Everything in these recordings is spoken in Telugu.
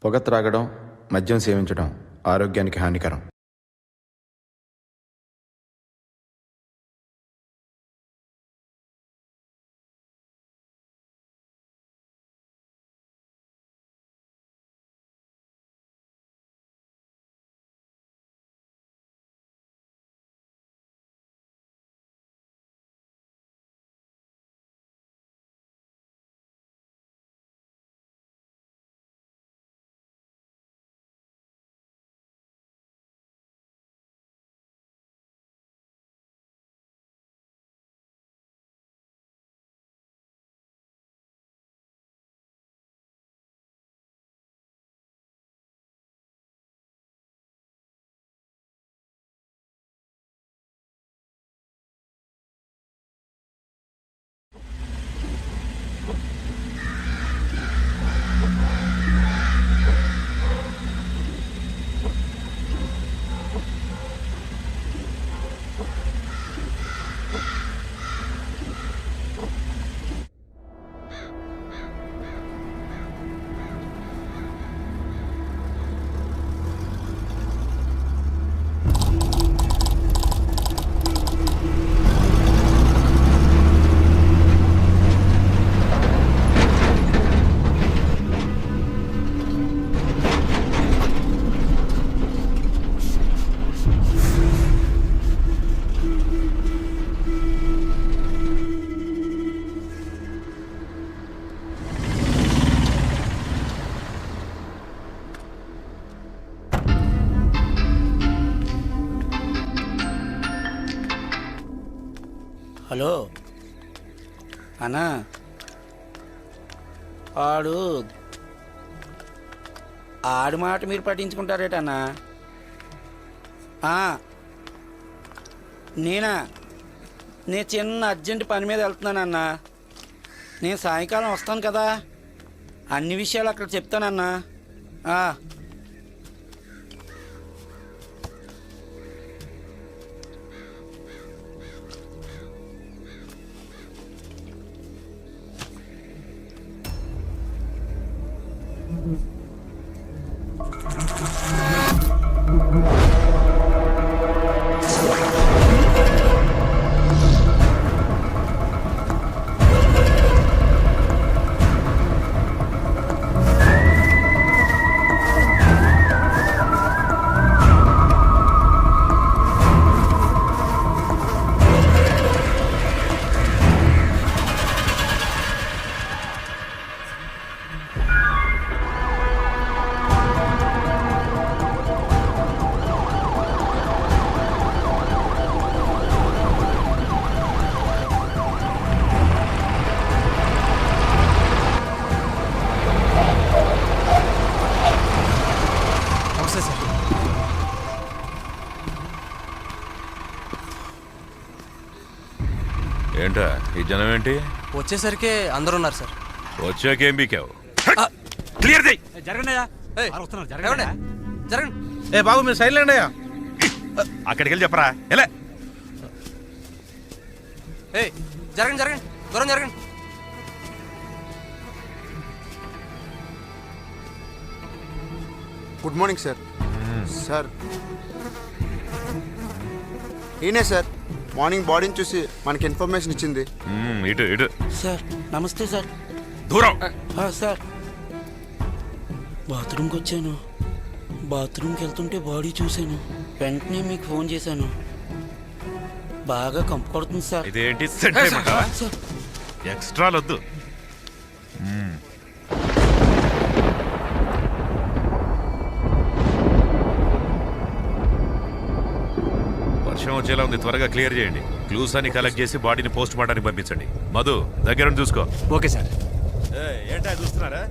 పొగ త్రాగడం, మద్యం సేవించడం ఆరోగ్యానికి హానికరం. హలో అన్నా, ఆడి మాట మీరు పట్టించుకుంటారేటన్నా? నేను చిన్న అర్జెంట్ పని మీద వెళ్తున్నానన్నా. నేను సాయంకాలం వస్తాను కదా, అన్ని విషయాలు అక్కడ చెప్తానన్నా. ఏంటా ఈ జనం ఏంటి? వచ్చేసరికి అందరూ ఉన్నారు సార్. వచ్చాకేం బీకావు? క్లియర్ చేయి. జరగండి. ఏ బాబు మీరు సైలెంట్ అయ్యా. అక్కడికి వెళ్ళి చెప్పరా. ఎలా జరగండి దూరం జరగండి. Good morning sir. సార్ ఈయనే సార్ మార్నింగ్ బాడీని చూసి మనకి ఇన్ఫర్మేషన్ ఇచ్చింది. ఇటు ఇటు. సార్ నమస్తే సార్. దూరం. సార్ బాత్రూమ్కి వచ్చాను. బాత్రూమ్కి వెళ్తుంటే బాడీ చూశాను. వెంటనే మీకు ఫోన్ చేశాను. బాగా కంపు కొడుతుంది సార్. ఇదేంటి ఎక్స్ట్రా వద్దు. వర్షం వచ్చేలా ఉంది, త్వరగా క్లియర్ చేయండి. క్లూస్ అని కలెక్ట్ చేసి బాడీని పోస్ట్ మార్టానికి పంపించండి. మధు దగ్గర చూసుకో. Okay sir. ఏంటా చూస్తున్నారా?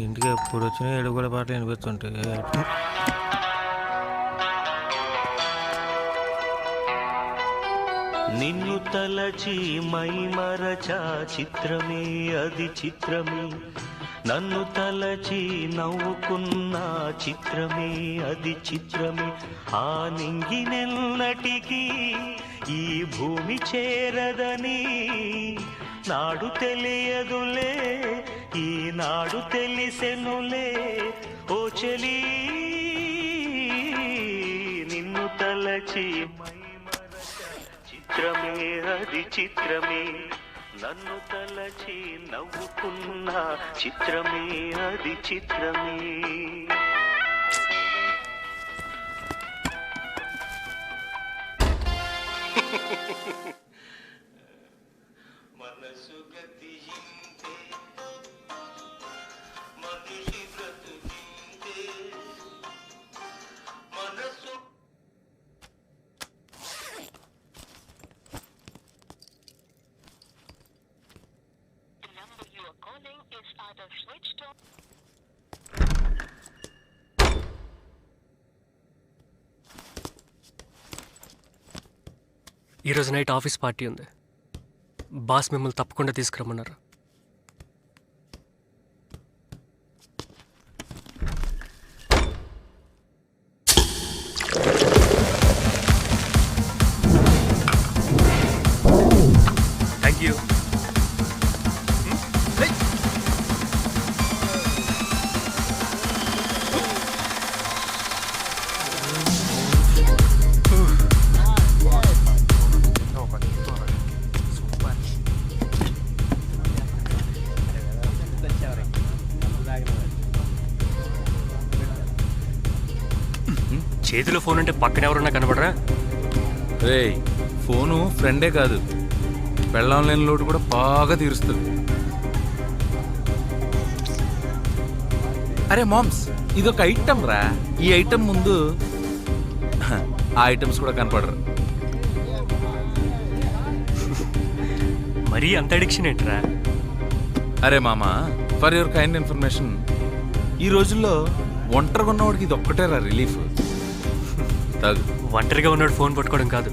ఇంటికి ఎప్పుడు వచ్చినా ఏడుగుల పాటలు వినిపిస్తుంటాయి. నిన్ను తలచి మైమరచా చిత్రమే అది చిత్రమే, నన్ను తలచి నవ్వుకున్న చిత్రమే అది చిత్రమే. ఆ నింగినెన్నటికీ ఈ భూమి చేరదని నాడు తెలియదులే, ఈనాడు తెలిసెనులే ఓ చెలి. నిన్ను తలచి చిత్రమే అది చిత్రమే, నన్ను తలచి నవ్వుకున్న చిత్రమే అది చిత్రమే. మనసు గతింతే మనిషి బ్రతుకింతే మనసు. ఈరోజు నైట్ ఆఫీస్ పార్టీ ఉంది. బాస్ మిమ్మల్ని తప్పకుండా తీసుకురమ్మన్నారు. Thank you. చేతిలో ఫోన్ అంటే పక్కన ఎవరున్నా కనబడరా? రే, ఫోను ఫ్రెండే కాదు, పెళ్ళాం లేని లోటు కూడా బాగా తీరుస్తుంది. అరే మామ్స్, ఇదొక ఐటమ్ రా. ఈ ఐటమ్ ముందు ఆ ఐటమ్స్ కూడా కనపడరు. మరీ అంత అడిక్షన్ ఏంట్రా? అరే మామా, ఫర్ యువర్ కైండ్ ఇన్ఫర్మేషన్, ఈ రోజుల్లో ఒంటరిగా ఉన్నవాడికి ఇది ఒక్కటేరా రిలీఫ్. తాగు. ఒంటరిగా ఉన్నాడు ఫోన్ పట్టుకోవడం కాదు,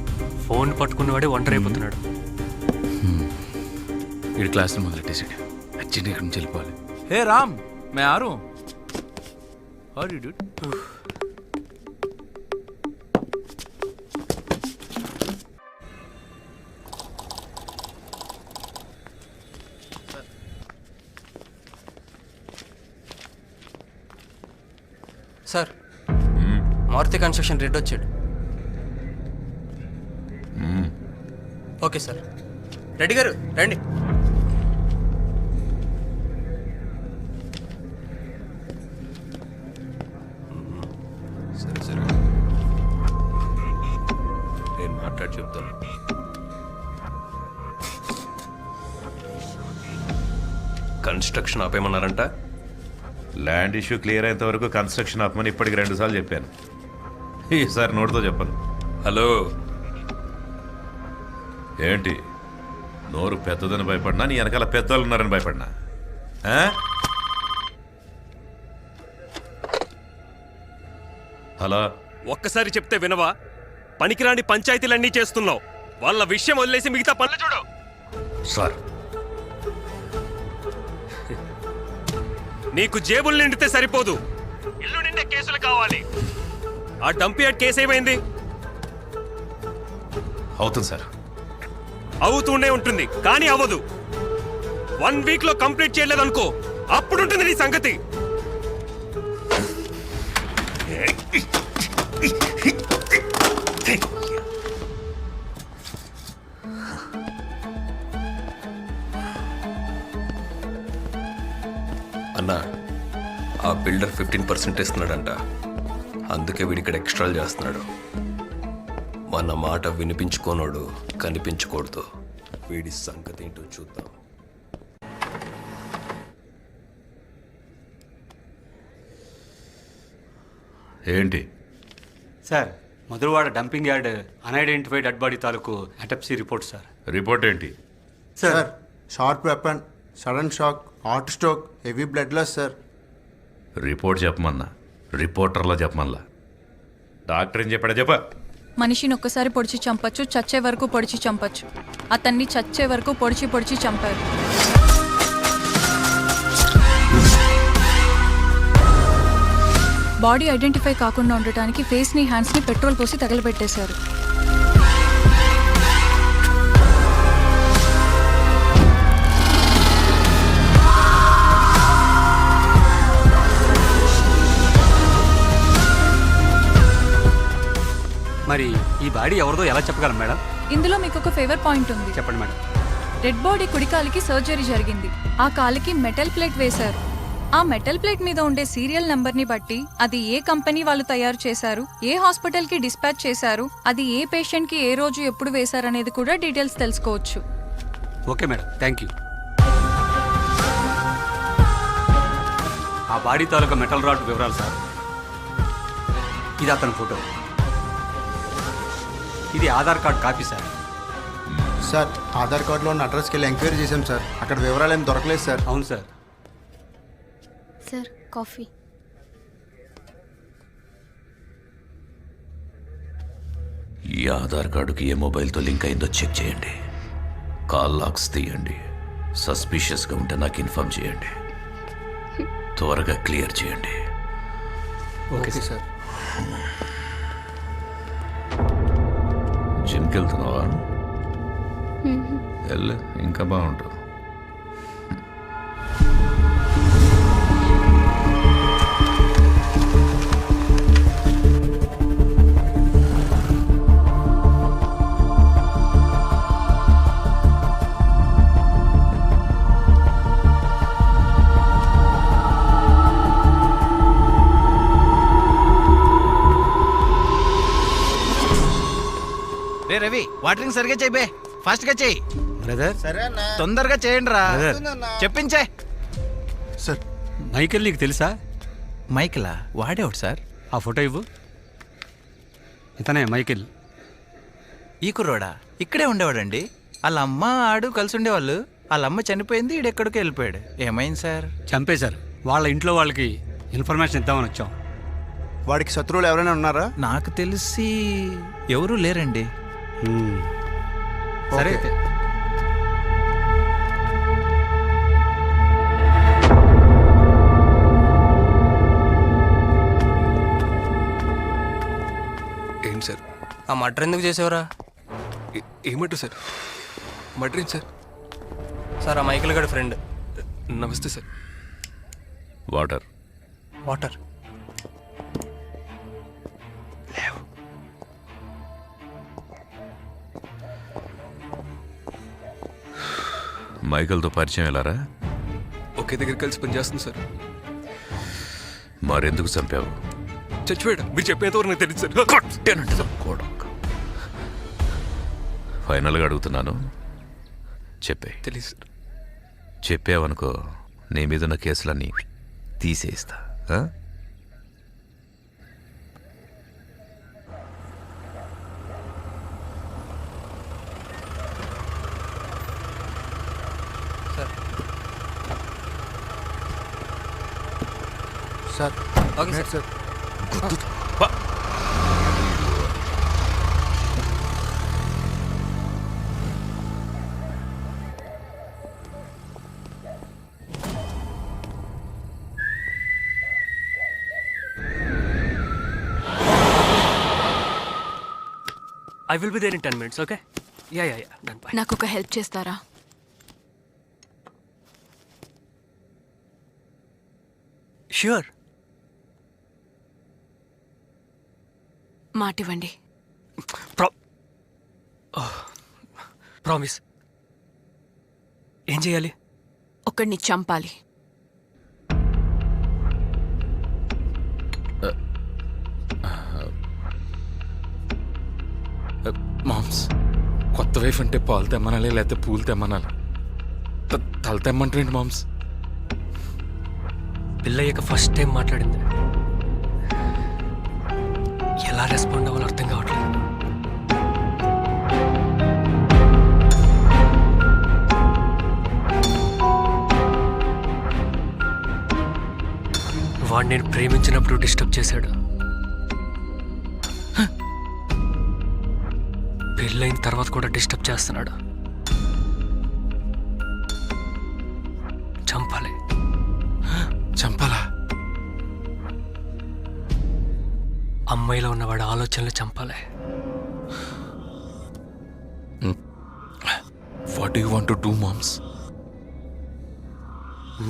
ఫోన్ పట్టుకున్నవాడే ఒంటరి అయిపోతున్నాడు. వీడి క్లాస్ని మొదలెట్టేసాడు. అర్జెంట్ ఇక్కడి నుంచి వెళ్ళిపోవాలి. హే రామ్, మే ఆరు. How do you do? Sir, Maruti construction రెడ్ వచ్చాడు. Okay sir. రెడ్డి గారు రండి. సరే సరే, నేను మాట్లాడి చెప్తాను. కన్స్ట్రక్షన్ ఆపేమన్నారంట. ల్యాండ్ ఇష్యూ క్లియర్ అయ్యేంత వరకు కన్స్ట్రక్షన్ ఆపమని ఇప్పటికి 2 సార్లు చెప్పాను. ఈసారి నోటితో చెప్పను. హలో, ఏంటి నోరు పెద్దదని భయపడినా, నీ వెనకాల పెద్దలు ఉన్నారని భయపడినా? ఆ? హలో, ఒక్కసారి చెప్తే వినవా? పనికిరాని పంచాయతీలన్నీ చేస్తున్నావు. వాళ్ళ విషయం వదిలేసి మిగతా పనులు చూడు. సార్, నీకు జేబులు నిండితే సరిపోదు, ఇల్లు నిండే కేసులు కావాలి. ఆ డంపియార్డ్ కేసు ఏమైంది? అవుతుంది సార్. అవుతూనే ఉంటుంది, కానీ అవ్వదు. 1 వీక్ లో కంప్లీట్ చేయలేదనుకో, అప్పుడుంటుంది నీ సంగతి. అన్నా, ఆ బిల్డర్ 15% ఇస్తున్నాడంట. అందుకే వీడిక్కడ ఎక్స్ట్రాలు చేస్తున్నాడు. మన మాట వినిపించుకోనోడు కనిపించకూడదు. వీడి సంగతి ఏంటో చూద్దాం. ఏంటి sir, Madhurawada dumping yard unidentified dead body తాలూకు అటప్సీ రిపోర్ట్ సార్. రిపోర్ట్ ఏంటి? Sir, sharp weapon, sudden shock, heart stroke, heavy blood loss sir. Report చెప్పమన్నా, రిపోర్టర్లా చెప్పమల్లా. డాక్టర్ ఏం చెప్పాడా చెప్ప. మనిషిని ఒక్కసారి పొడిచి చంపచ్చు, చచ్చే వరకు పొడిచి చంపచ్చు. అతన్ని చచ్చే వరకు పొడిచి పొడిచి చంపారు. బాడీ ఐడెంటిఫై కాకుండా ఉండటానికి ఫేస్ని, హ్యాండ్స్ని పెట్రోల్ పోసి తగలబెట్టేశారు. మరి ఈ బాడీ ఎవరిదో ఎలా చెప్పగలం మేడం? ఇందులో మీకు ఒక ఫేవర్ పాయింట్ ఉంది. చెప్పండి మేడం. డెడ్ బాడీ కుడి కాలికి సర్జరీ జరిగింది. ఆ కాలికి మెటల్ ప్లేట్ వేశారు. ఆ మెటల్ ప్లేట్ మీద ఉండే సీరియల్ నంబర్ని బట్టి అది ఏ కంపెనీ వాళ్ళు తయారు చేశారు, ఏ హాస్పిటల్కి డిస్పాచ్ చేశారు, అది ఏ పేషెంట్కి ఏ రోజు ఎప్పుడు వేశారనేది కూడా డీటెయిల్స్ తెలుసుకోవచ్చు. Okay madam, thank you. ఆ బాడీ తాలూకా మెటల్ రాడ్ వివరాలు సార్. ఇది అతని ఫోటో. ఇది Aadhaar card copy sir. Sir Aadhaar కార్డులో ఉన్న అడ్రస్కి వెళ్ళి ఎంక్వైరీ చేశాం సార్. అక్కడ వివరాలు ఏం దొరకలేదు సార్. అవును సార్. Sir coffee. ఈ ఆధార్ కార్డుకి ఏ మొబైల్తో లింక్ అయిందో చెక్ చేయండి. కాల్ లాక్స్ తీయండి. సస్పిషియస్గా ఉంటే నాకు ఇన్ఫార్మ్ చేయండి. త్వరగా క్లియర్ చేయండి. Okay sir. జిమ్కి వెళ్తున్నావా? వెళ్ళు, ఇంకా బాగుంటుంది. రే రవి, వాటరింగ్ సరిగ్గా చెయ్యి, ఫాస్ట్ గా చెయ్యి. బ్రదర్, సరే అన్న. తొందరగా చేయండి రా. చెప్పించే. సార్ మైకేల్ నీకు తెలుసా? మైకిలా? వాడేవాడు సార్. ఆ ఫోటో ఇవ్వు. ఇతనే మైకేల్. ఈ కుర్రోడా? ఇక్కడే ఉండేవాడండి. వాళ్ళ అమ్మ ఆడు కలిసి ఉండేవాళ్ళు. వాళ్ళ అమ్మ చనిపోయింది, ఈడెక్కడికి వెళ్ళిపోయాడు. ఏమైంది సార్? చంపేశారు. వాళ్ళ ఇంట్లో వాళ్ళకి ఇన్ఫర్మేషన్ ఇద్దామని వచ్చాం. వాడికి శత్రువులు ఎవరైనా ఉన్నారా? నాకు తెలిసి ఎవరూ లేరండి. సరే ఓకే. అయితే. ఏంటి సార్ ఆ మర్డర్ ఎందుకు చేసేవరా? ఏమంటారు సార్? Murder sir. సార్ ఆ మైకిల్ గడి ఫ్రెండ్. నమస్తే సార్. వాటర్. వాటర్. మైకల్తో పరిచయం ఎలారా? ఒకే దగ్గర కలిసి పనిచేస్తుంది సార్. మరెందుకు చంపావు? చచ్చిపోయాడు. మీరు చెప్పేంతవరకు నాకు తెలియదు సార్. ఫైనల్గా అడుగుతున్నాను, చెప్పే. తెలియదు సార్. చెప్పావనుకో, నీ మీద ఉన్న కేసులన్నీ తీసేస్తా. ఆ? Sir okay sir. Sir I will be there in 10 minutes, okay? Yeah done. Bye. నాకు ఒక హెల్ప్ చేస్తారా? ష్యూర్. మాటివ్వండి. ప్రామిస్. ఏం చేయాలి? ఒకడిని చంపాలి. మామ్స్, కొత్త వైఫ్ అంటే పాలు తెమ్మనాలి లేకపోతే పూలు తెమ్మనాలి? తల తెమ్మంటారేంటి మామ్స్? పిల్లయ్యక ఫస్ట్ టైం మాట్లాడింది. ఎలా రెస్పాండ్ అవ్వాలో అర్థం కావట్లేదు. వాడు నేను ప్రేమించినప్పుడు డిస్టర్బ్ చేశాడు. పెళ్ళైన తర్వాత కూడా డిస్టర్బ్ చేస్తున్నాడు. చంపాలి. చంపాలా? అమ్మాయిలో ఉన్నవాడు ఆలోచనలు చంపాలి. What do you want to do moms?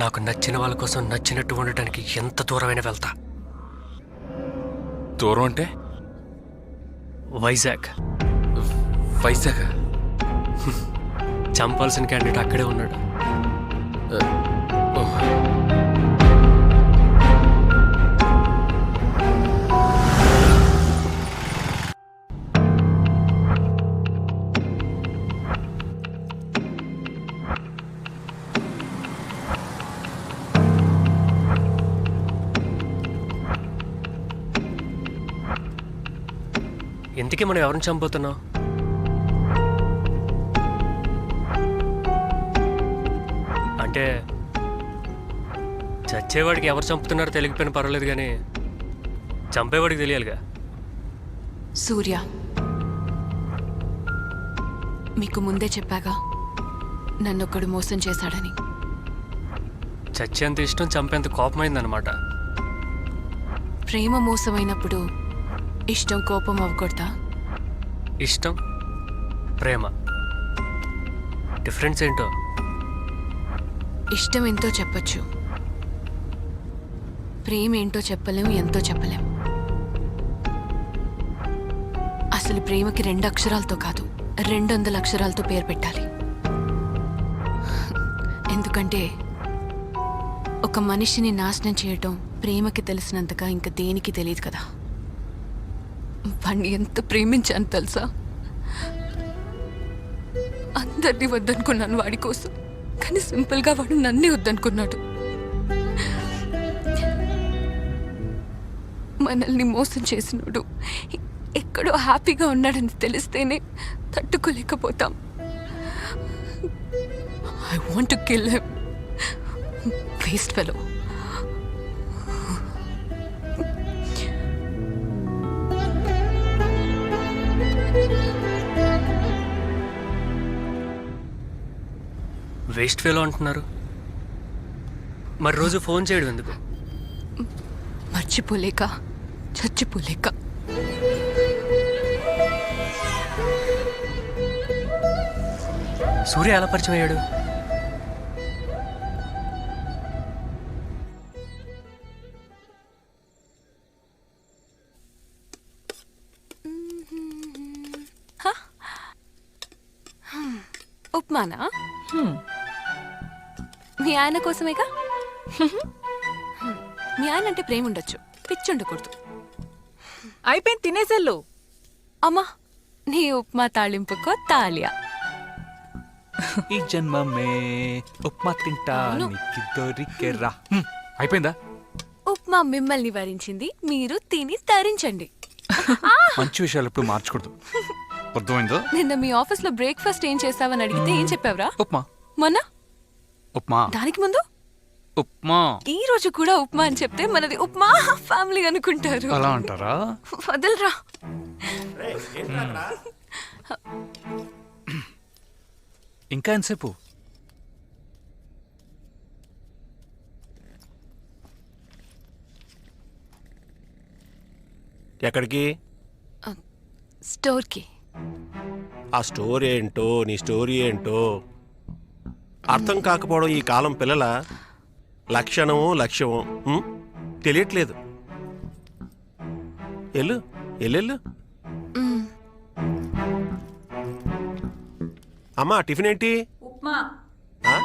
నాకు నచ్చిన వాళ్ళ కోసం నచ్చినట్టు ఉండటానికి ఎంత దూరమైనా వెళ్తా. దూరం అంటే? వైజాగ్. వైజాగ్? చంపాల్సిన క్యాండిడేట్ అక్కడే ఉన్నాడు. ఇంతకీ మనం ఎవరిని చంపుతున్నాం? అంటే చచ్చేవాడికి ఎవరు చంపుతున్నారో తెలియకపోయినా పర్వాలేదు, కానీ చంపేవాడికి తెలియాలిగా. సూర్య, మీకు ముందే చెప్పాగా నన్నొక్కడు మోసం చేశాడని. చచ్చేంత ఇష్టం చంపేంత కోపమైందనమాట. ప్రేమ మోసమైనప్పుడు ఇష్టం కోపం అవ్వకూడదా? ఇష్టం, ప్రేమ డిఫరెన్స్ ఏంటో? ఇష్టం ఎంతో చెప్పచ్చు, ప్రేమ ఏంటో చెప్పలేం, ఎంతో చెప్పలేం. అసలు ప్రేమకి 2 అక్షరాలతో కాదు 200 అక్షరాలతో పేరు పెట్టాలి. ఎందుకంటే ఒక మనిషిని నాశనం చేయటం ప్రేమకి తెలిసినంతగా ఇంకా దేనికి తెలియదు కదా. వాణ్ణి ఎంత ప్రేమించాను తెలుసా? అందరినీ వద్దనుకున్నాను వాడి కోసం, కానీ సింపుల్గా వాడు నన్నే వద్దనుకున్నాడు. మనల్ని మోసం చేసినాడు ఎక్కడో హ్యాపీగా ఉన్నాడని తెలిస్తేనే తట్టుకోలేకపోతాం. I want to kill him. Waste fellow. Waste fellow అంటున్నారు, మరి రోజు ఫోన్ చేయడం ఎందుకు? మర్చిపోలేక, చచ్చిపోలేక. సూర్య ఎలా పరిచయం అయ్యాడు? ఉప్మానా? మీ ఆయన కోసమేగా. మీ ఆయన అంటే ప్రేమ ఉండొచ్చు, పిచ్చి ఉండకూడదు. అయిపోయింది, తినేసెళ్ళు. అమ్మా, నీ ఉప్మా తాళింపుకో తాలియా. ఈ జన్మమే ఉప్మా తింటా నీకి దొరికెరా. అయిపోయిందా? ఉప్మా మిమ్మల్ని వరించింది, మీరు తిని తరించండి. మంచి విషయాలు ఎప్పుడు మార్చకూడదు, అర్థమైందో? నిన్న మీ ఆఫీస్ లో బ్రేక్ఫాస్ట్ ఏం చేస్తావని అడిగితే ఏం చెప్పావురా? ఉప్మా. మొన్న ఉప్మా. దానికి ముందు ఉప్మా. ఈ రోజు కూడా ఉప్మా అని చెప్తే మనది ఉప్మా ఫ్యామిలీ అనుకుంటారు. అలా అంటారా? వదలరా. ఇంకా ఎంతసేపు? ఎక్కడికి? స్టోర్కి. ఆ స్టోరీ ఏంటో, నీ స్టోరీ ఏంటో అర్థం కాకపోవడం ఈ కాలం పిల్లల లక్షణమో లక్ష్యమో తెలియట్లేదు. ఎల్లు ఎల్లెళ్ళు. అమ్మా, టిఫిన్ ఏంటి? ఉప్మా. ఆ?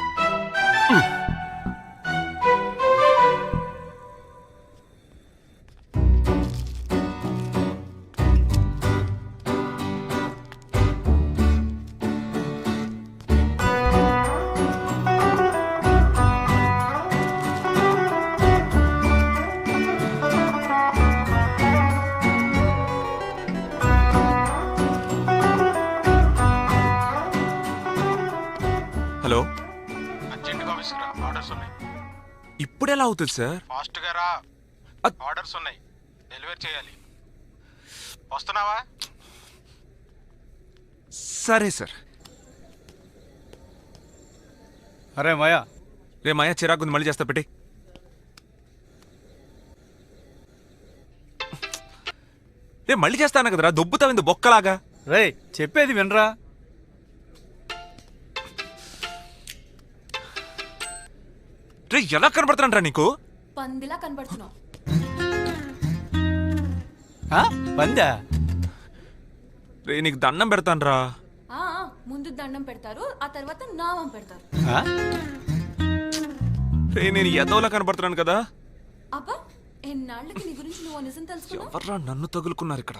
హలో, అర్జెంట్గా ఆఫీస్కి రా, ఆర్డర్స్ ఉన్నాయి. ఇప్పుడు ఎలా అవుతుంది సార్? ఫాస్ట్గా రా. ఆర్డర్స్ ఉన్నాయి, డెలివరీ చేయాలి. వస్తున్నావా? సరే సార్. అరే మాయా, రే మాయా, చిరాకు ఉంది, మళ్ళీ చేస్తా, పెట్టి. రే మళ్ళీ చేస్తాను కదరా, దొబ్బుతావింది బొక్కలాగా. రే చెప్పేది వినరా. రే ఎలా కనబడుతున్నాంట్రా నీకు? పందిలా కనబడుతున్నావు. పందా? రే నీకు దండం పెడతానురా. ముందు దండం పెడతారు, ఆ తర్వాత నామం పెడతారు. రే నేను ఎదవలా కనబడుతున్నాను కదా? అబ్బా, ఎన్నాళ్ళకి నీ గురించి నువ్వు నిజం తెలుసుకున్నావు. ఎవర్రా నన్ను తగులుకున్నారు ఇక్కడ?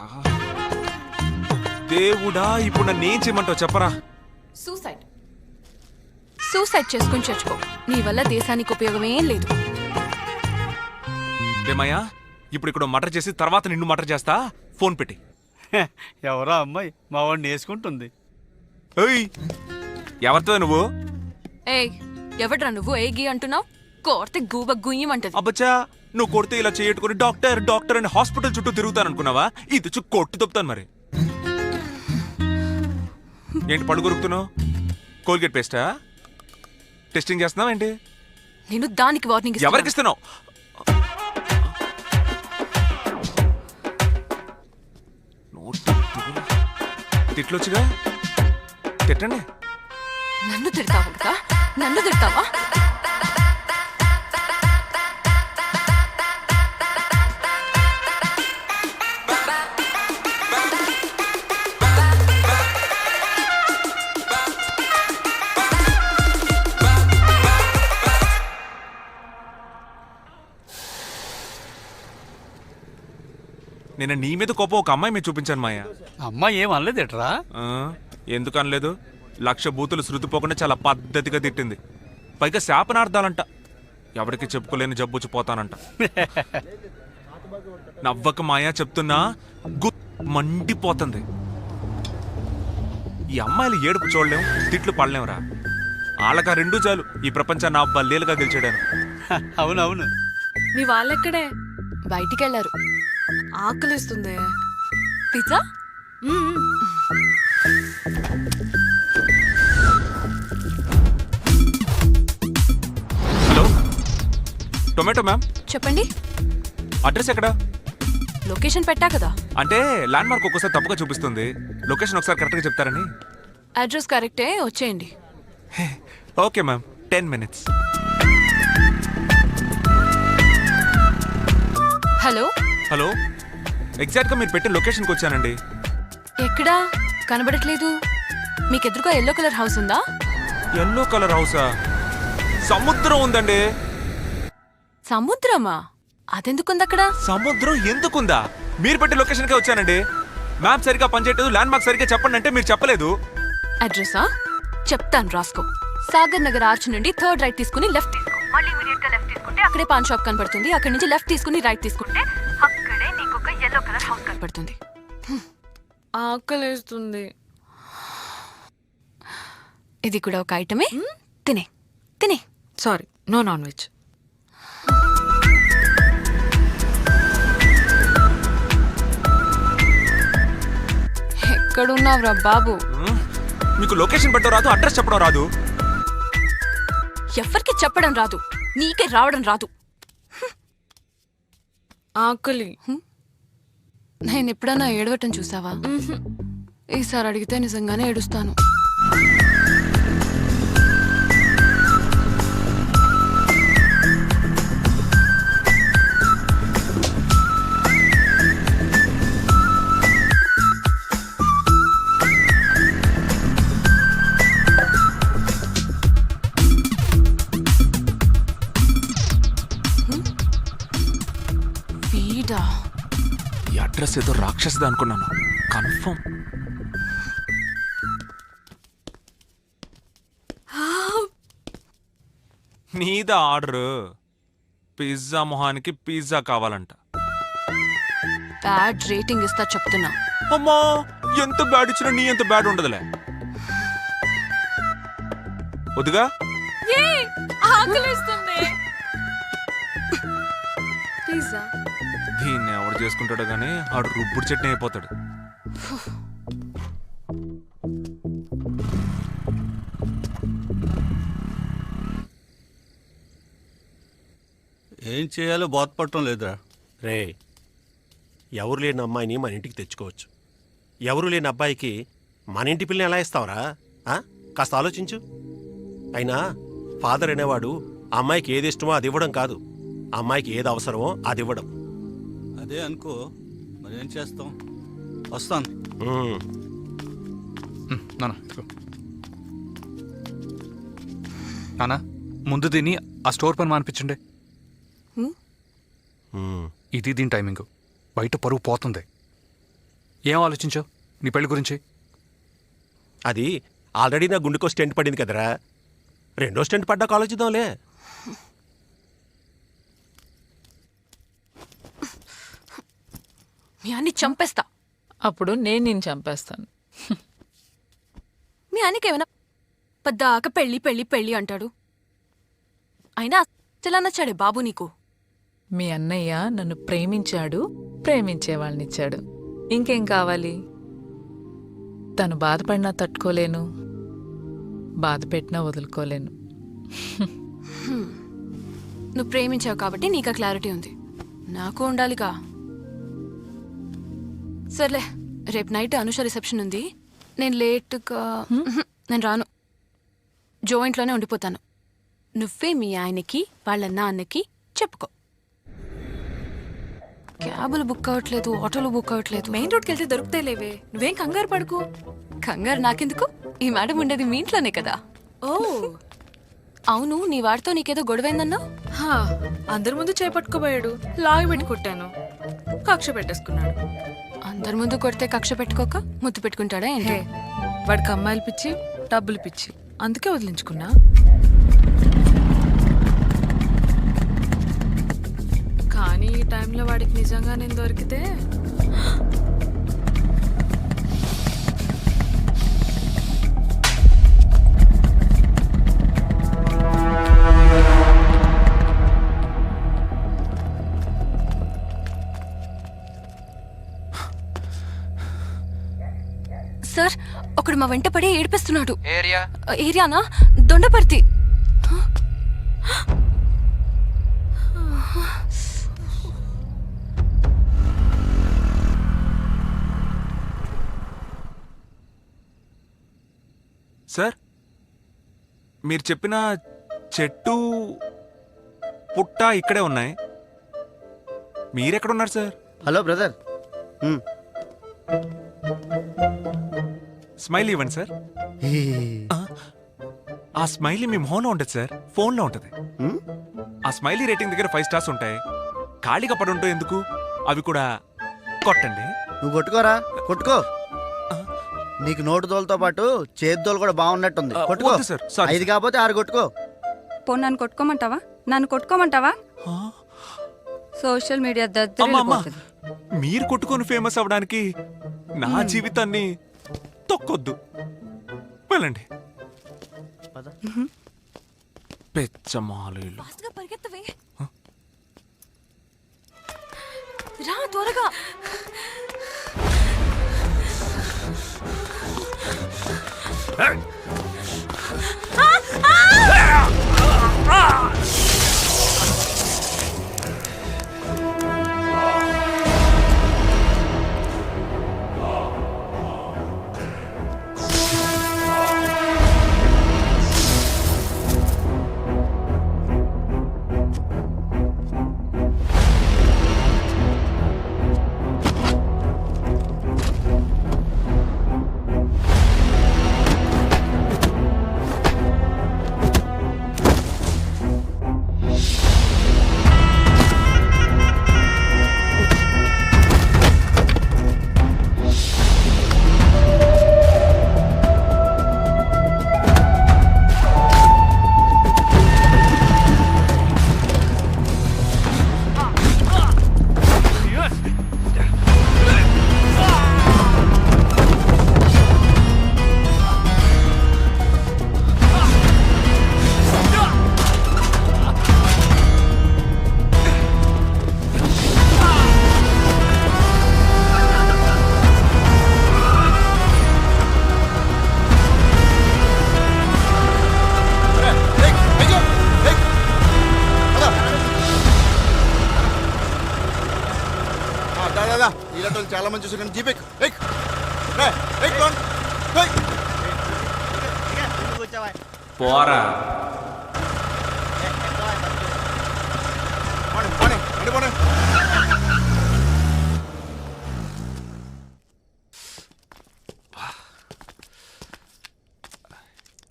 దేవుడా, ఇప్పుడు నన్ను ఏం చేయమంటావు చెప్పరా? సూసైడ్ సూసైడ్ చేసుకుని చచ్చిపో. నీ వల్ల దేశానికి ఉపయోగమేం లేదు. రేమయ్యా, ఇప్పుడు ఇక్కడ మటర్ చేసి తర్వాత నిన్ను మటర్ చేస్తా. ఫోన్ పెట్టి. ఎవరా అమ్మాయి మా వాడిని వేసుకుంటుంది. ఎవరితో నువ్వు? ఏయ్, ఎవడ్రా నువ్వు ఏగి అంటున్నావు? కోర్తే గూబ గుయ్యమంటది. అబ్బచ్చా, నువ్వు కొడితే ఇలా చేయట్టుకుని డాక్టర్ డాక్టర్ అని హాస్పిటల్ చుట్టూ తిరుగుతాననుకున్నావా? ఇది కొట్టి తప్పుతాను మరి. ఏంటి పళ్ళు కొరుకుతున్నావు? కోల్గేట్ పేస్టా? టెస్టింగ్ చేస్తున్నావు ఏంటి? నేను దానికి వార్నింగ్ ఇస్తాను. ఎవరికి ఇస్తున్నావు? తిట్లొచ్చుగా, తిట్టండి. నన్ను తిడతావా? నన్ను తిడతావా? నేను నీ మీద కోపం ఒక అమ్మాయి మీద చూపించాను మాయా. అమ్మాయి ఏం అనలేదేట్రా? ఎందుకు అనలేదు? 1,00,000 బూతులు శృతిపోకుండా చాలా పద్ధతిగా తిట్టింది. పైగా శాపనార్థాలంట. ఎవరికి చెప్పుకోలేని జబ్బుచ్చి పోతానంట. నవ్వక మాయా, చెప్తున్నా, మండిపోతుంది. ఈ అమ్మాయిలు ఏడుపు చూడలేం, తిట్లు పడలేంరా. వాళ్ళకా రెండూ చాలు ఈ ప్రపంచాన్ని అబ్బాయిలుగా గెలిచాడాను. అవునవును. మీ వాళ్ళెక్కడే? బయటికి వెళ్ళారు. ఆకలిస్తుంది. పిజ్జా? Hello, tomato ma'am. చెప్పండి. అడ్రస్ ఎక్కడ? లొకేషన్ పెట్టా కదా. అంటే ల్యాండ్ మార్క్ ఒక్కోసారి తప్పుగా చూపిస్తుంది. లొకేషన్ ఒకసారి కరెక్ట్గా చెప్తారని. అడ్రస్ కరెక్టే, వచ్చేయండి. Okay ma'am, 10 minutes. Hello hello, ఎగ్జాక్ట్గా మీరు పెట్టిన లొకేషన్కి వచ్చానండి. ఎక్కడా కనబడట్లేదు. మీకు ఎదురుగా ఎల్లో కలర్ హౌస్ ఉందా? ఎల్లో కలర్ హౌసా? సముద్రం ఉందండి. సముద్రమా? అదెందుకుంది అక్కడ? సముద్రం ఎందుకుందా? మీరు పెట్టే లొకేషన్కే వచ్చానండి. మ్యాప్ సరిగా పనిచేయట్లేదు, ల్యాండ్ మార్క్ సరిగా చెప్పండి అంటే మీరు చెప్పలేదు. అడ్రసా? చెప్తాను, రాసుకో. సాగర్ నగర్ ఆర్చ్ నుండి 3rd రైట్ తీసుకుని లెఫ్ట్ తీసుకో. మళ్ళీ ఇమిడియట్ గా లెఫ్ట్ తీసుకుంటే అక్కడే పాన్ షాప్ కనపడుతుంది. అక్కడి నుంచి లెఫ్ట్ తీసుకుని రైట్ తీసుకుంటే అక్కడే నీకు ఒక ఎల్లో కలర్ హౌస్ కనపడుతుంది. ఆకలేస్తుంది. ఇది కూడా ఒక ఐటమే. తినే తినే. Sorry, no non veg. ఎక్కడున్నావురా బాబు? మీకు లొకేషన్ పెట్టడం రాదు, అడ్రస్ చెప్పడం రాదు. ఎవరికి చెప్పడం రాదు, నీకే రావడం రాదు. ఆకలి. నేను ఎప్పుడన్నా ఏడవటం చూసావా? ఈసారి అడిగితే నిజంగానే ఏడుస్తాను. ఈ అడ్రస్ ఏదో రాక్షసుదా అనుకున్నాను. కన్ఫర్మ్. నీదా ఆర్డర్? పిజ్జా మొహానికి పిజ్జా కావాలంట. బ్యాడ్ రేటింగ్ ఇస్తా చెప్తున్నా. అమ్మా, ఎంత బ్యాడ్ ఇచ్చినా నీ ఎంత బ్యాడ్ ఉండదులే. వద్దుగా. ఆకలిస్తుంది. పిజ్జా దీన్ని ఎవడు చేసుకుంటాడో కానీ ఆడు రుబ్బుడు చట్నీ అయిపోతాడు. ఏం చేయాలో బోధపడటం లేదురా. రే, ఎవరు లేని అమ్మాయిని మన ఇంటికి తెచ్చుకోవచ్చు. ఎవరు లేని అబ్బాయికి మన ఇంటి పిల్లని ఎలా ఇస్తావురా? కాస్త ఆలోచించు. అయినా ఫాదర్ అనేవాడు ఆ అమ్మాయికి ఏది ఇష్టమో అది ఇవ్వడం కాదు, ఆ అమ్మాయికి ఏది అవసరమో అది ఇవ్వడం. అదే అనుకో, మరేం చేస్తాం. వస్తాను. నానా ముందు దీన్ని ఆ స్టోర్ పని మానిపించండి. ఇది దీని టైమింగ్. బయట పరువు పోతుంది. ఏం ఆలోచించావు నీ పెళ్లి గురించి? అది ఆల్రెడీ నా గుండెకో స్టెంట్ పడింది కదరా, రెండో స్టెంట్ పడ్డాక ఆలోచిద్దాంలే. మీ అన్ని చంపేస్తా. అప్పుడు నేను నిన్ను చంపేస్తాను. మీ ఆయనకి ఏమైనా పద్దాక పెళ్ళి పెళ్ళి పెళ్ళి అంటాడు. అయినా అసలు నచ్చాడే బాబు నీకు? మీ అన్నయ్య నన్ను ప్రేమించాడు, ప్రేమించే వాళ్ళనిచ్చాడు. ఇంకేం కావాలి? తను బాధపడినా తట్టుకోలేను, బాధ పెట్టినా వదులుకోలేను. నువ్వు ప్రేమించావు కాబట్టి నీకు క్లారిటీ ఉంది, నాకు ఉండాలిగా. సర్లే, రేపు నైట్ అనుష రిసెప్షన్ ఉంది. నేను లేట్గా నేను రాను, జాయింట్లోనే ఉండిపోతాను. నువ్వే మీ ఆయనకి వాళ్ళ నాన్నకి చెప్పుకో. క్యాబులు బుక్ అవ్వట్లేదు, ఆటోలు బుక్ అవ్వట్లేదు. మెయిన్ రోడ్కి వెళ్తే దొరుకుతాయి లేవే, నువ్వేం కంగారు పడుకు. కంగారు నాకెందుకు? ఈ మేడం ఉండేది మీ ఇంట్లోనే కదా. ఓ అవును, నీ వాడితో నీకేదో గొడవైందన్నా? అందరి ముందు చేపట్టుకోబోయాడు, లాగి పెట్టి కొట్టాను, కక్ష పెట్టేసుకున్నాడు. అందరి ముందు కొడితే కక్ష పెట్టుకోక ముద్దు పెట్టుకుంటాడా ఏంటి? వాడికి అమ్మాయిలు పిచ్చి, డబ్బులు పిచ్చి, అందుకే వదిలించుకున్నా. కానీ ఈ టైంలో వాడికి నిజంగా నేను దొరికితే సార్, ఒకడు మా వెంట పడి ఏడిపిస్తున్నాడు. ఏరియానా? దొండపర్తి. సార్, మీరు చెప్పిన చెట్టు పుట్ట ఇక్కడే ఉన్నాయి. మీరెక్కడున్నారు సార్? Hello brother. స్మైల్ ఇవ్వండి సార్. ఆ స్మైలీ మీ మొహంలో ఉంటుంది సార్, ఫోన్లో ఉంటుంది. ఆ స్మైలీ రేటింగ్ దగ్గర 5 స్టార్స్ ఉంటాయి. ఖాళీగా పడి ఉంటాయి ఎందుకు? అవి కూడా కొట్టండి. నువ్వు కొట్టుకోరా, కొట్టుకో. నీకు నోటు దోలతో పాటు చేతి దోలు కూడా బాగున్నట్టుంది. కొట్టుకో సార్. 5 కాకపోతే 6 కొట్టుకో. నన్ను కొట్టుకోమంటావా? నన్ను కొట్టుకోమంటావా? Social media దద్దరిల్లిపోతుంది. మీరు కొట్టుకొని ఫేమస్ అవడానికి నా జీవితాన్ని తొక్కొద్దు. వెళ్ళండి. పెచ్చమాలు పరిగెత్తవే, రా త్వరగా. నీలాంటి చాలా మంది చూసి కానీ జీపే పోరా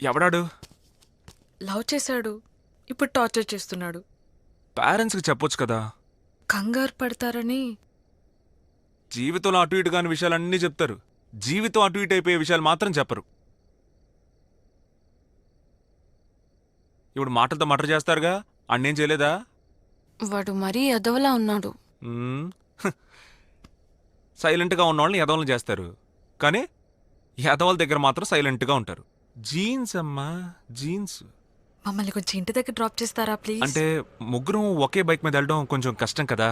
ఎవడాడు? లవ్ చేశాడు, ఇప్పుడు టార్చర్ చేస్తున్నాడు. పేరెంట్స్కి చెప్పొచ్చు కదా. కంగారు పడతారని. జీవితంలో అటు ఇటు కాని విషయాలన్నీ చెప్తారు, జీవితం అటు ఇటు అయిపోయే విషయాలు మాత్రం చెప్పరు. ఇప్పుడు మాటలతో మటర్ చేస్తారుగా, అన్నేం చేయలేదా? వాడు మరీ ఎదవలా ఉన్నాడు. సైలెంట్గా ఉన్న వాళ్ళని ఎదవలను చేస్తారు, కానీ ఎదవల దగ్గర మాత్రం సైలెంట్గా ఉంటారు. జీన్స్ అమ్మా, జీన్స్. మమ్మల్ని కొంచెం ఇంటి దగ్గర డ్రాప్ చేస్తారా ప్లీజ్? అంటే ముగ్గురం ఒకే బైక్ మీద వెళ్ళడం కొంచెం కష్టం కదా,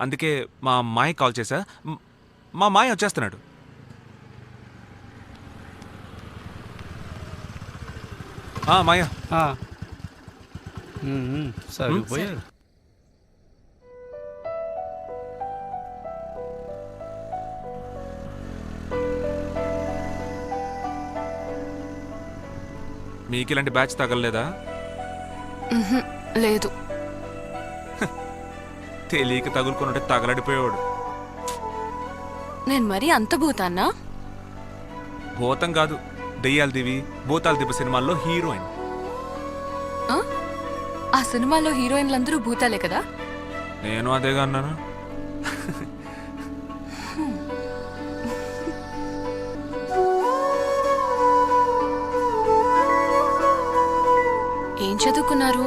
అందుకే మా అమ్మాయి కాల్ చేశా. మా మాయ వచ్చేస్తున్నాడు. మాయా సరిపోయారు. మీకు ఇలాంటి బ్యాచ్ తగలలేదా? లేదు. తెలియక తగులుకున్నట్టే తగలడిపోయాడు. నేను మరీ అంత భూతాన్నా? భూతం కాదు, దెయ్యాల దివి, భూతాల దివ్య సినిమాల్లో హీరోయిన్. ఆ సినిమాలో హీరోయిన్లందరూ భూతాలే కదా? నేను అదేగా అన్నాను. ఏం చదువుకున్నారు?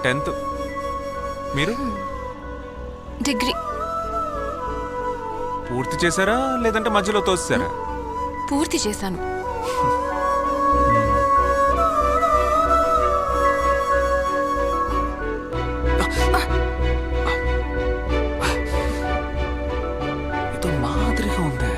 10th. మీరు? డిగ్రీ. పూర్తి చేశారా లేదంటే మధ్యలో తోసారా? పూర్తి చేశాను. ఇది మాదిరిగా ఉందే.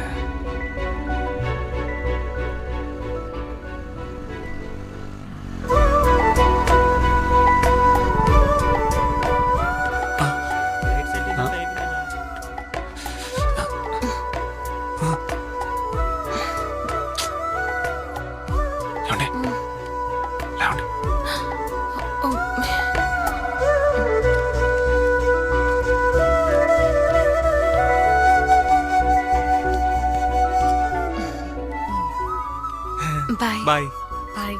బాయ్. బాయ్.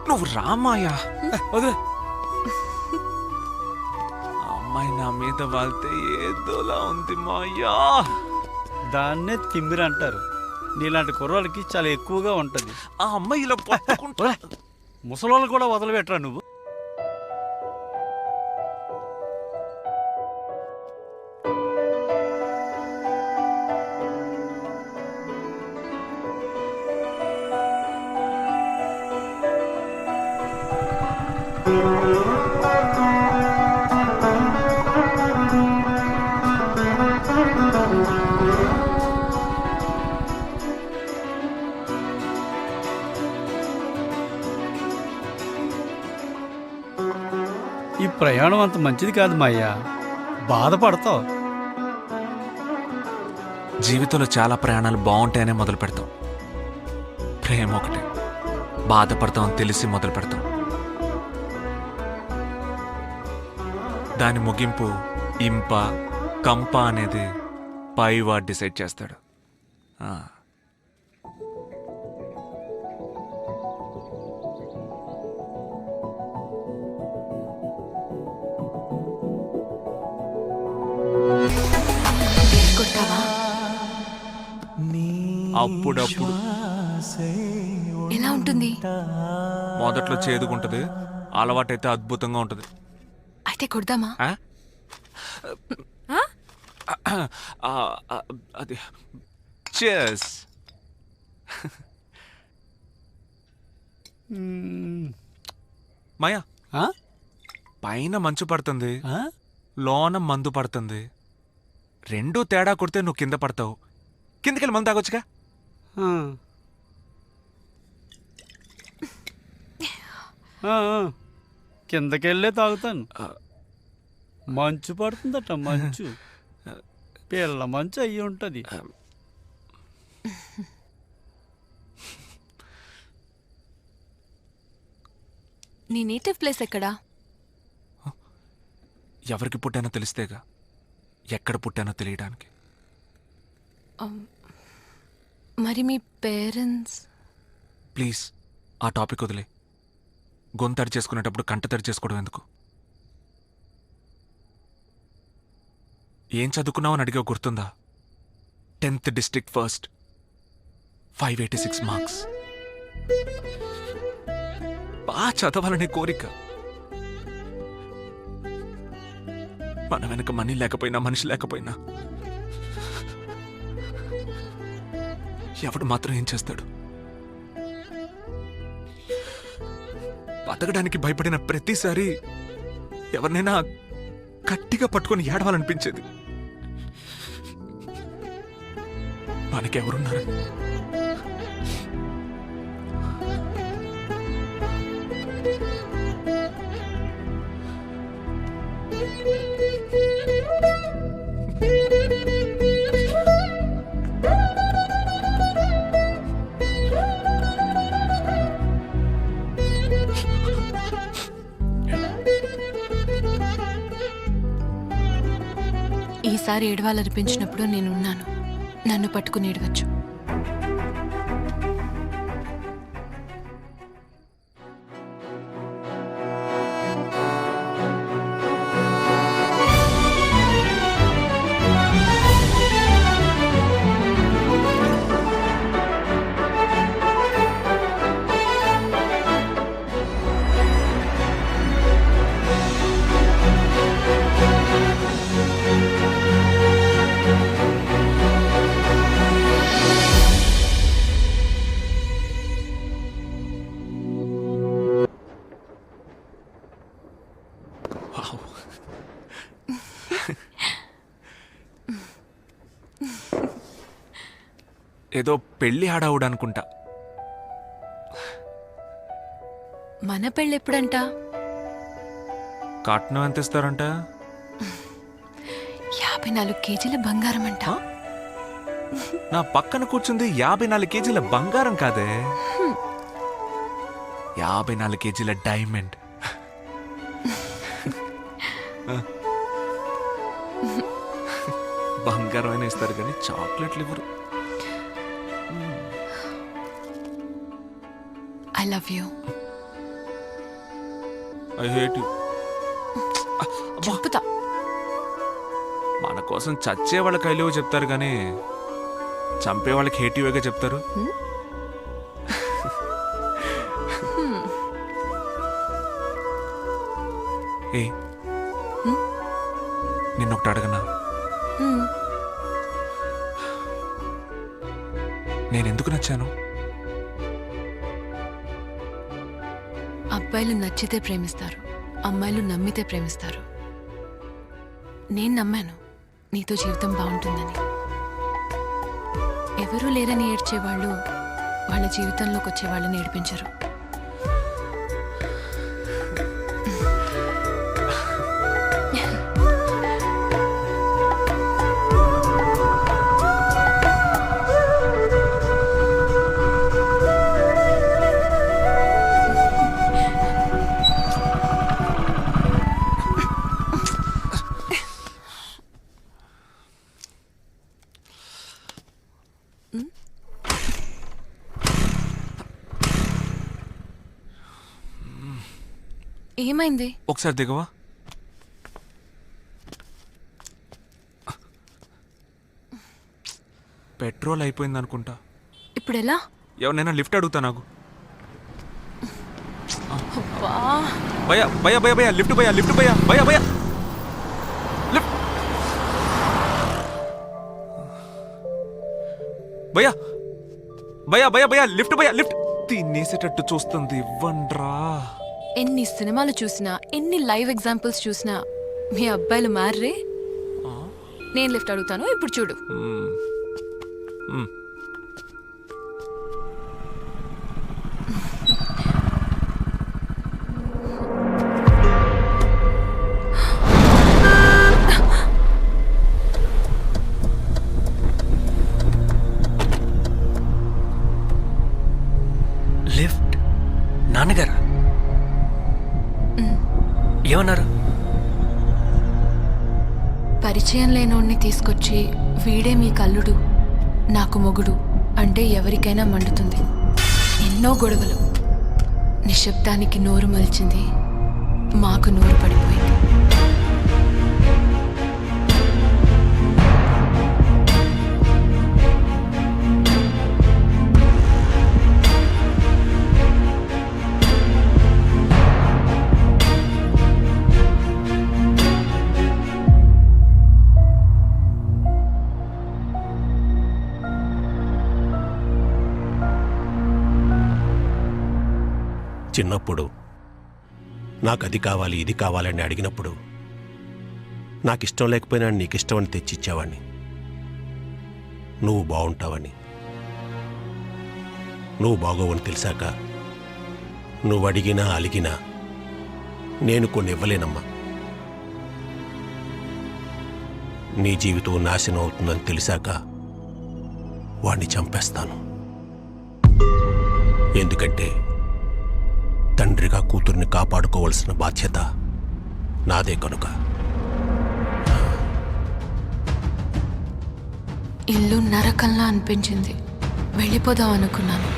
నువ్వు రామాయా వదిలే. అమ్మాయి నా మీద వాళ్తే ఏదోలా ఉంది మాయా. దాన్నే తిమ్మిరి అంటారు. నీలాంటి కుర్రాళ్ళకి చాలా ఎక్కువగా ఉంటది. ఆ అమ్మాయి ఇలా పట్టుకుంటా. ముసలోళ్ళు కూడా వదిలిపెట్టరా నువ్వు? ఈ ప్రయాణం అంత మంచిది కాదు మాయ్యా, బాధపడతావు. జీవితంలో చాలా ప్రయాణాలు బాగుంటాయనే మొదలు పెడతాం. ప్రేమ ఒకటి, బాధపడతాం అని తెలిసి మొదలు పెడతాం. దాని ముగింపు ఇంప కంప అనేది పైవాడు డిసైడ్ చేస్తాడు. అప్పుడప్పుడు ఎలా ఉంటుంది? మొదట్లో చేదుకుంటది, అలవాటైతే అద్భుతంగా ఉంటది. అయితే కొడదామా? అది cheers. మాయా, పైన మంచు పడుతుంది, లోన మందు పడుతుంది. రెండూ తేడా కొడితే నువ్వు కింద పడతావు. కిందకెళ్ళి మందు తాగొచ్చుగా. కిందకెళ్ళే తాగుతాను. మంచు పడుతుందట, మంచు. పిల్ల మంచి అయ్యి ఉంటుంది. నీ నేటివ్ ప్లేస్ ఎక్కడా? ఎవరికి పుట్టానో తెలిస్తేగా ఎక్కడ పుట్టానో తెలియడానికి. మరి మీ పేరెంట్స్? ప్లీజ్ ఆ టాపిక్ వదిలే. గొంతడి చేసుకునేటప్పుడు కంట తడి చేసుకోవడం ఎందుకు? ఏం చదువుకున్నావు అని అడిగా గుర్తుందా? 10th district first, 586 marks. బాగా చదవాలనే కోరిక. మన వెనక మనీ లేకపోయినా మనిషి లేకపోయినా ఎవడు మాత్రం ఏం చేస్తాడు? బతకడానికి భయపడిన ప్రతిసారి ఎవరినైనా గట్టిగా పట్టుకొని ఏడవాలనిపించేది. మనకెవరున్నారు? ఈసారి ఏడవాలనిపించినప్పుడు నేనున్నాను. నన్ను పట్టుకుని ఏడవచ్చు. ఏదో పెళ్లి హడావుడు అనుకుంటా. మన పెళ్ళెప్పుడంట? కట్నం ఎంత ఇస్తారంట? 54 కేజీల బంగారం అంట. నా పక్కన కూర్చుంది 54 కేజీల బంగారం కాదే, 54 కేజీల డైమండ్. బంగారం అయినా ఇస్తారు కానీ చాక్లెట్లు ఇవ్వరు. I love you. I hate you. చెప్పుతా. మన కోసం చచ్చే వాళ్ళకి ఐ లవ్ చెప్తారు కానీ చంపే వాళ్ళకి హేటివ్గా చెప్తారు. ఏ నిన్నొకటి అడగనా? నేనెందుకు నచ్చాను? అబ్బాయిలు నచ్చితే ప్రేమిస్తారు, అమ్మాయిలు నమ్మితే ప్రేమిస్తారు. నేను నమ్మాను నీతో జీవితం బాగుంటుందని. ఎవరూ లేరని ఏడ్చేవాళ్ళు వాళ్ళ జీవితంలోకి వచ్చే వాళ్ళని ఏడిపించరు. ఏమైంది? ఒకసారి దిగవా? పెట్రోల్ అయిపోయింది అనుకుంటా. ఇప్పుడు ఎలా? ఎవరినైనా లిఫ్ట్ అడుగుతా నాకు. భయ్యా భయ్యా భయ్యా భయ్యా లిఫ్ట్ భయ్యా లిఫ్ట్ భయ్యా భయ్యా భయ్యా లిఫ్ట్ భయ్యా భయ్యా భయ్యా భయ్యా లిఫ్ట్ భయ్యా లిఫ్ట్. తినేసేటట్టు చూస్తుంది, ఇవ్వండ్రా. ఎన్ని సినిమాలు చూసినా, ఎన్ని లైవ్ ఎగ్జాంపుల్స్ చూసినా మీ అబ్బాయిలు మార్రే. నేను లిఫ్ట్ అడుగుతాను, ఇప్పుడు చూడు. పరిచయం లేనోడిని తీసుకొచ్చి వీడే మీ కల్లుడు, నాకు మొగుడు అంటే ఎవరికైనా మండుతుంది. ఎన్నో గొడవలు, నిశ్శబ్దానికి నోరు మలిచింది, మాకు నోరు పడిపోయింది. చిన్నప్పుడు నాకు అది కావాలి ఇది కావాలని అడిగినప్పుడు నాకు ఇష్టం లేకపోయినా నీకు ఇష్టమని తెచ్చిచ్చేవాడిని. నువ్వు బాగుంటావని, నువ్వు బాగోవని తెలిసాక నువ్వు అడిగినా అలిగినా నేను కొన్ని ఇవ్వలేనమ్మా. నీ జీవితం నాశనం అవుతుందని తెలిసాక వాణ్ణి చంపేస్తాను. ఎందుకంటే తండ్రిగా కూతుర్ని కాపాడుకోవాల్సిన బాధ్యత నాదే కనుక. ఇల్లు నరకంలా అనిపించింది, వెళ్ళిపోదాం అనుకున్నాను.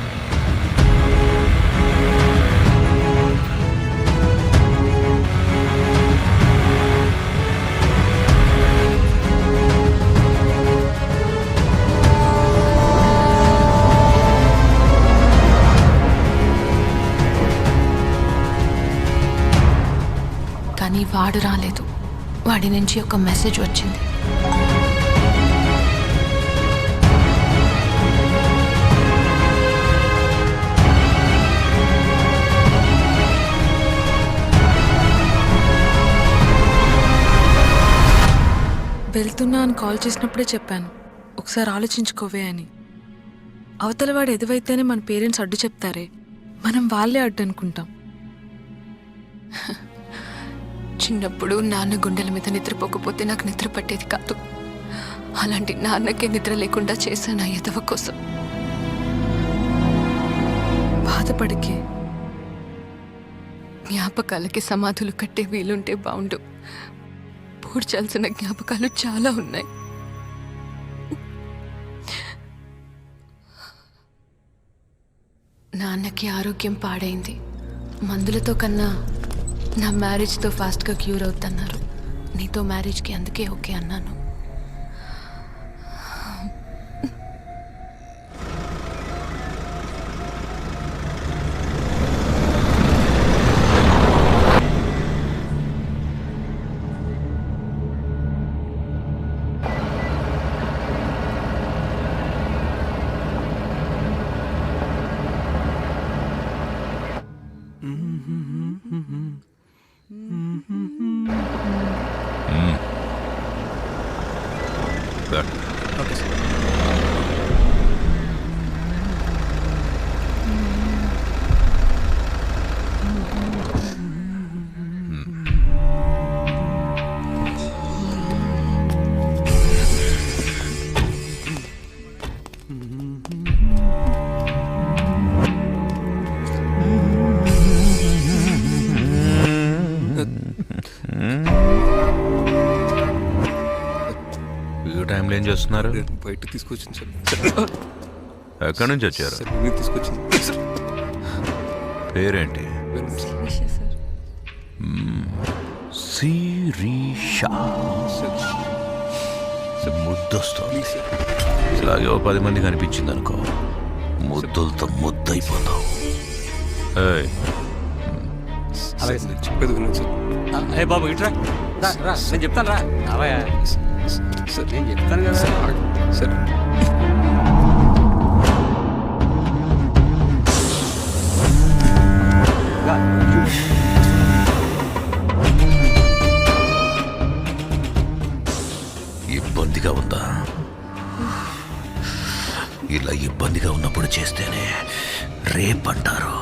కానీ వాడు రాలేదు. వాడి నుంచి ఒక మెసేజ్ వచ్చింది. వెళ్తున్నా అని కాల్ చేసినప్పుడే చెప్పాను, ఒకసారి ఆలోచించుకోవే అని. అవతల వాడు ఎదువైతేనే మన పేరెంట్స్ అడ్డు చెప్తారే, మనం వాళ్ళే అడ్డు అనుకుంటాం. చిన్నప్పుడు నాన్న గుండెల మీద నిద్రపోకపోతే నాకు నిద్ర పట్టేది కాదు. అలాంటి నాన్నకే నిద్ర లేకుండా చేశాను ఆ ఎదవ కోసం. బాధపడికే, జ్ఞాపకాలకి సమాధులు కట్టే వీలుంటే బాగుండు. పూడ్చాల్సిన జ్ఞాపకాలు చాలా ఉన్నాయి. నాన్నకి ఆరోగ్యం పాడైంది. మందులతో కన్నా నా మ్యారేజ్తో ఫాస్ట్గా క్యూర్ అవుతున్నారు. నీతో మ్యారేజ్కి అందుకే ఓకే అన్నాను. Okay sir. ఈ టైంలో ఏం చేస్తున్నారు? బయట తీసుకొచ్చింది సార్. ఎక్కడి నుంచి వచ్చారు? సార్ మీరు తీసుకొచ్చింది సార్. పేరేంటి? శిరీష. ముద్దొస్తుంది. ఇలాగే ఓ 10 మంది కనిపించింది అనుకో, ముద్దులతో ముద్దయిపోతావు. అలాగే సార్, చెప్పేది వినండి సార్. ఏ బాబు ఇట్రా, నేను చెప్తాను రా. అవయా సార్ నేను చెప్తాను కదా సార్. ఇబ్బందిగా ఉందా? ఇలా ఇబ్బందిగా ఉన్నప్పుడు చేస్తేనే రేపంటారు.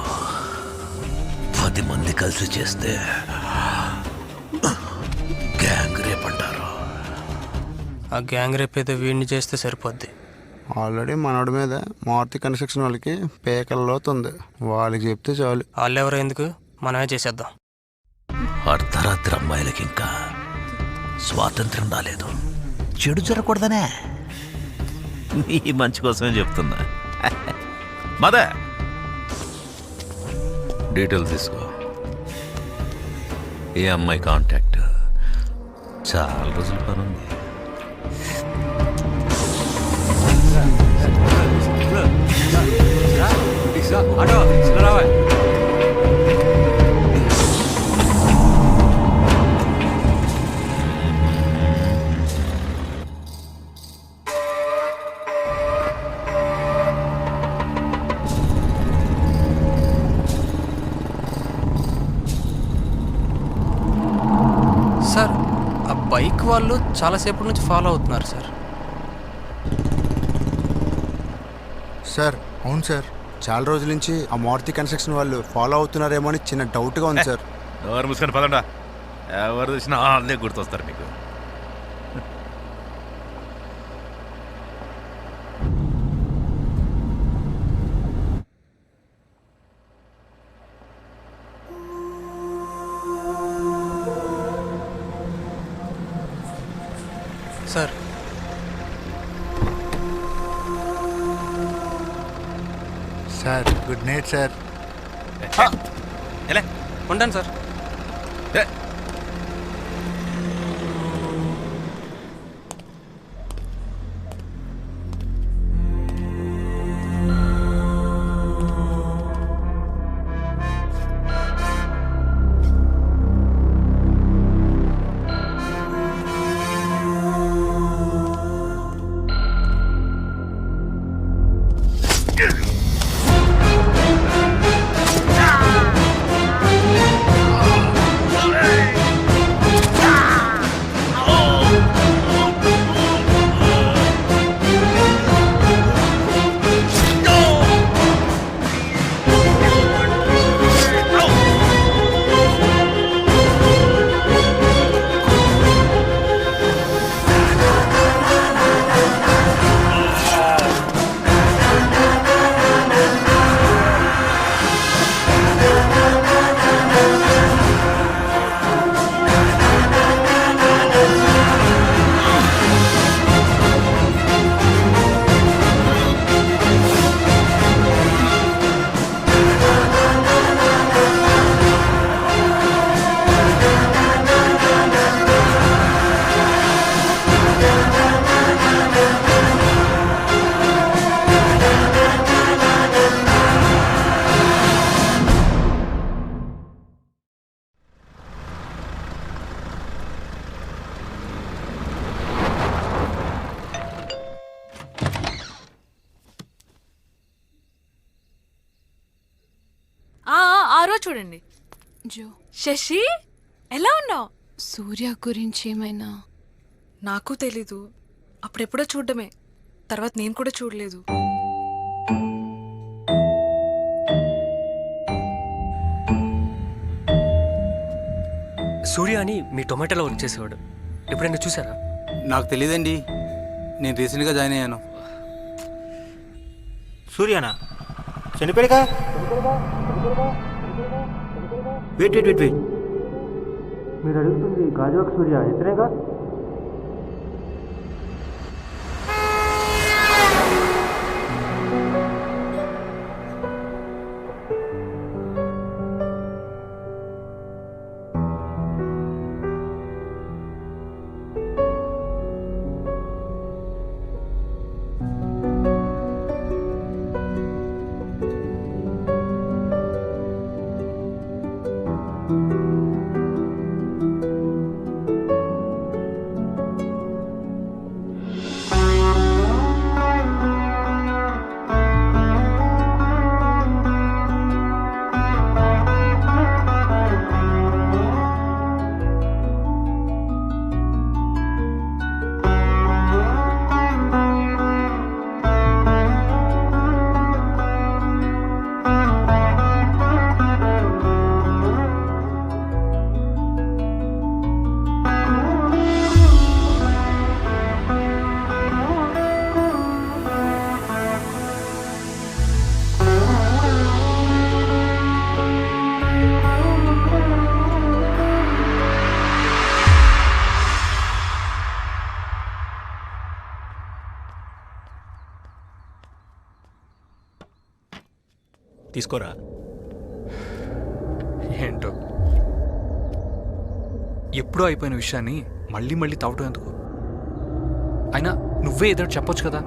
10 మంది కలిసి చేస్తే గ్యాంగ్ రేప్ అంటారు. ఆ గ్యాంగ్ రేప్ అయితే వీడిని చేస్తే సరిపోద్ది. ఆల్రెడీ మనోడి మీద మారుతి కన్స్ట్రక్షన్ వాళ్ళకి పేకల్లోతుంది. వాళ్ళకి చెప్తే చాలు. వాళ్ళెవరో ఎందుకు, మనమే చేసేద్దాం. అర్ధరాత్రి అమ్మాయిలకి ఇంకా స్వాతంత్రం రాలేదు. చెడు జరగకూడదనే. నీ మంచి కోసమే చెప్తున్నా. మదర్, డీటెయిల్స్ తీసుకో. ఏ అమ్మాయి కాంటాక్ట్? చాలా రోజుల పని ఉంది. సార్, ఆ బైక్ వాళ్ళు చాలాసేపటి నుంచి ఫాలో అవుతున్నారు సార్. సార్ అవును సార్, చాలా రోజుల నుంచి ఆ మారుతి కన్స్ట్రక్షన్ వాళ్ళు ఫాలో అవుతున్నారేమో అని చిన్న డౌట్గా ఉంది సార్. ఎవరు మూసుకొని పదండా. ఎవరు చూసినా వాళ్ళే గుర్తొస్తారు మీకు. Sir, sir good night sir. ఎలా ఉంటాను సార్. ఆరో చూడండి. జో, శశి ఎలా ఉన్నావు? సూర్య గురించి ఏమైనా? నాకు తెలీదు. అప్పుడెప్పుడో చూడడమే, తర్వాత నేను కూడా చూడలేదు. సూర్య అని మీ టొమాటోలో వర్క్ చేసేవాడు. ఎప్పుడైనా చూసారా? నాకు తెలియదండి, నేను రీసెంట్గా జాయిన్ అయ్యాను. సూర్యనా చనిపోయాడుగా? వెయిట్ వెయిట్ వెయిట్ వెయిట్, మీరు అడుగుతుంది గాజువాక సూర్య ఇతనేగా? తీసుకోరా. ఏంటో ఎప్పుడో అయిపోయిన విషయాన్ని మళ్ళీ మళ్ళీ తవ్వటం ఎందుకు? అయినా నువ్వే ఏదో చెప్పొచ్చు కదా.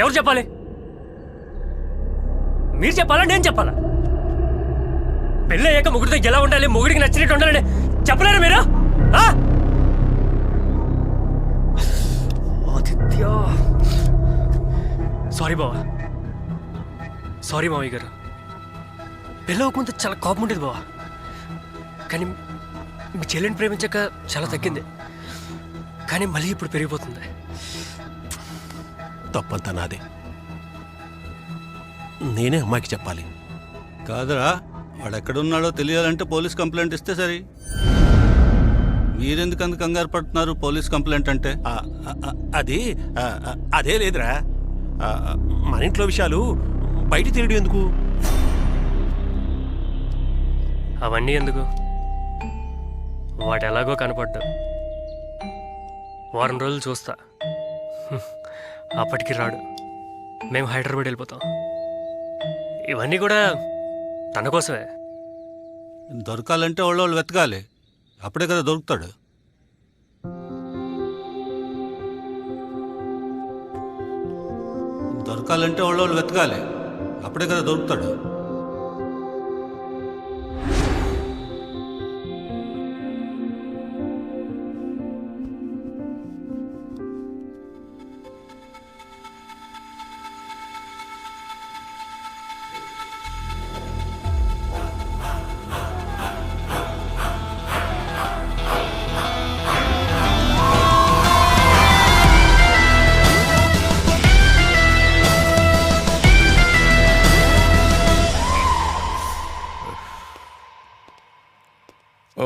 ఎవరు చెప్పాలి? మీరు చెప్పాలా నేను చెప్పాలా? పెళ్ళి అయ్యాక మొగుడితో ఎలా ఉండాలి, మొగుడికి నచ్చినట్టు ఉండాలని చెప్పలేరు మీరు? ఆదిత్య, సారీ బావా, సారీ మావయ్య గారు. పెళ్ళి అవ్వకముందు చాలా కోపం ఉండేది బావా, కానీ మీ చెల్లిని ప్రేమించాక చాలా తగ్గింది. కానీ మళ్ళీ ఇప్పుడు పెరిగిపోతుంది. తప్పంతా నాదే. నేనే అమ్మాయికి చెప్పాలి. కాదురా, వాడు ఎక్కడున్నాడో తెలియాలంటే పోలీస్ కంప్లైంట్ ఇస్తే సరి. మీరెందుకు అంత కంగారు పడుతున్నారు? పోలీస్ కంప్లైంట్ అంటే అదే లేదురా. మన ఇంట్లో విషయాలు బయట తెలియడం ఎందుకు? అవన్నీ ఎందుకు? వాడు ఎలాగో కనపడ్డా. వారం రోజులు చూస్తా, అప్పటికి రాడు. మేము హైదరాబాద్ వెళ్ళిపోతాం. ఇవన్నీ కూడా తన కోసమే. దొరకాలంటే వాళ్ళు వెతకాలి, అప్పుడే కదా దొరుకుతాడు. దొరకాలంటే వాళ్ళు వెతకాలి, అప్పుడే కదా దొరుకుతాడు. ఓ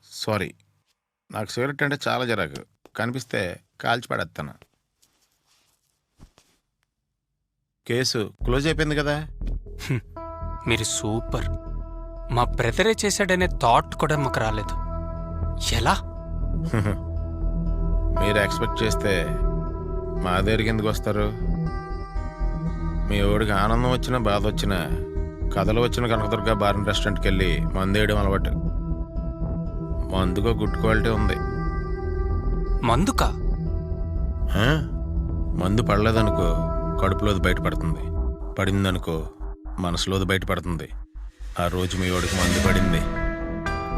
సారీ, నాకు సిగరెట్ అంటే చాలా జరగదు. కనిపిస్తే కాల్చి పడేస్తాను. కేసు క్లోజ్ అయిపోయింది కదా. మీరు సూపర్. మా బ్రదరే చేశాడనే థాట్ కూడా మాకు రాలేదు. ఎలా? మీరు ఎక్స్పెక్ట్ చేస్తే మా దగ్గరికి ఎందుకు వస్తారు? మీ ఊడికి ఆనందం వచ్చినా బాధ వచ్చినా కథలు వచ్చిన కనకదుర్గ బార్ అండ్ రెస్టారెంట్కి వెళ్ళి మందు వేయడం అలవాటు. మందుకో గుడ్ క్వాలిటీ ఉంది. మందుకా? మందు పడలేదనుకో కడుపులోది బయటపడుతుంది, పడిందనుకో మనసులోది బయటపడుతుంది. ఆ రోజు మీ వాడికి మందు పడింది,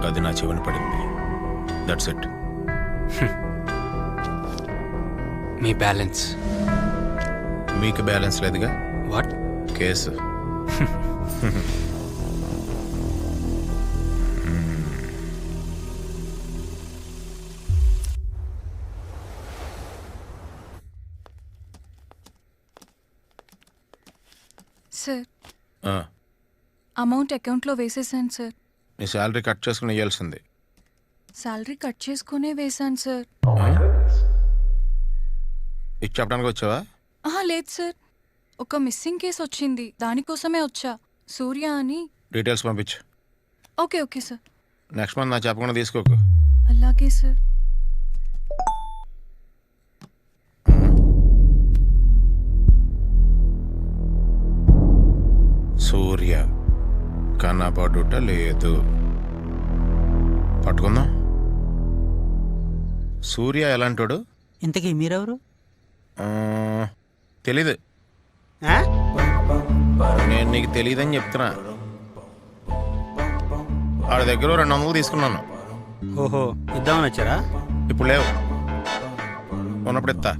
అది నా చెవిని పడింది. That's it. Me balance? మీకు బ్యాలెన్స్ లేదుగా. వాట్? కేసు. సార్, ఆ, అమౌంట్ అకౌంట్లో వేసేసాను సార్. నీ శాలరీ కట్ చేసుకుని ఇవ్వాల్సింది. శాలరీ కట్ చేసుకునే వేశాను సార్. ఇచ్చి చెప్పడానికి వచ్చావా? లేదు సార్, ఒక మిస్సింగ్ కేసు వచ్చింది, దానికోసమే వచ్చా. సూర్య అని. డీటెయిల్స్ పంపించు. Okay okay sir. Next month నా చెప్పకుండా తీసుకోకు. అలాగే సార్. సూర్య కనబడుట లేదు. పట్టుకుందాం. సూర్య ఎలాంటోడు? ఇంతకీ మీరెవరు? తెలీదు. నేను నీకు తెలియదని చెప్తున్నా. వాడి దగ్గర 200 తీసుకున్నాను. ఓహో, ఇద్దామని వచ్చారా? ఇప్పుడు లేవు, ఉన్నప్పుడు ఇస్తా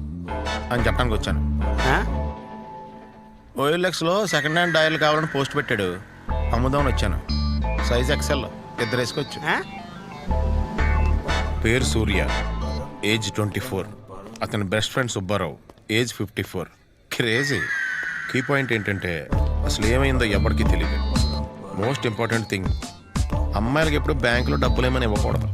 అని చెప్పడానికి వచ్చాను. OLXలో సెకండ్ హ్యాండ్ డయల్ కావాలని పోస్ట్ పెట్టాడు, అమ్ముదామని వచ్చాను. సైజ్ XL, 2 వేసుకోవచ్చు. పేరు సూర్య, ఏజ్ 24. అతని best friend Subbarao, age 54. Crazy. Key point ఏంటంటే అసలు ఏమైందో ఎవరికీ తెలియదు. మోస్ట్ ఇంపార్టెంట్ థింగ్, అమ్మాయిలకి ఎప్పుడు బ్యాంకులో డబ్బులు ఏమని ఇవ్వకూడదు.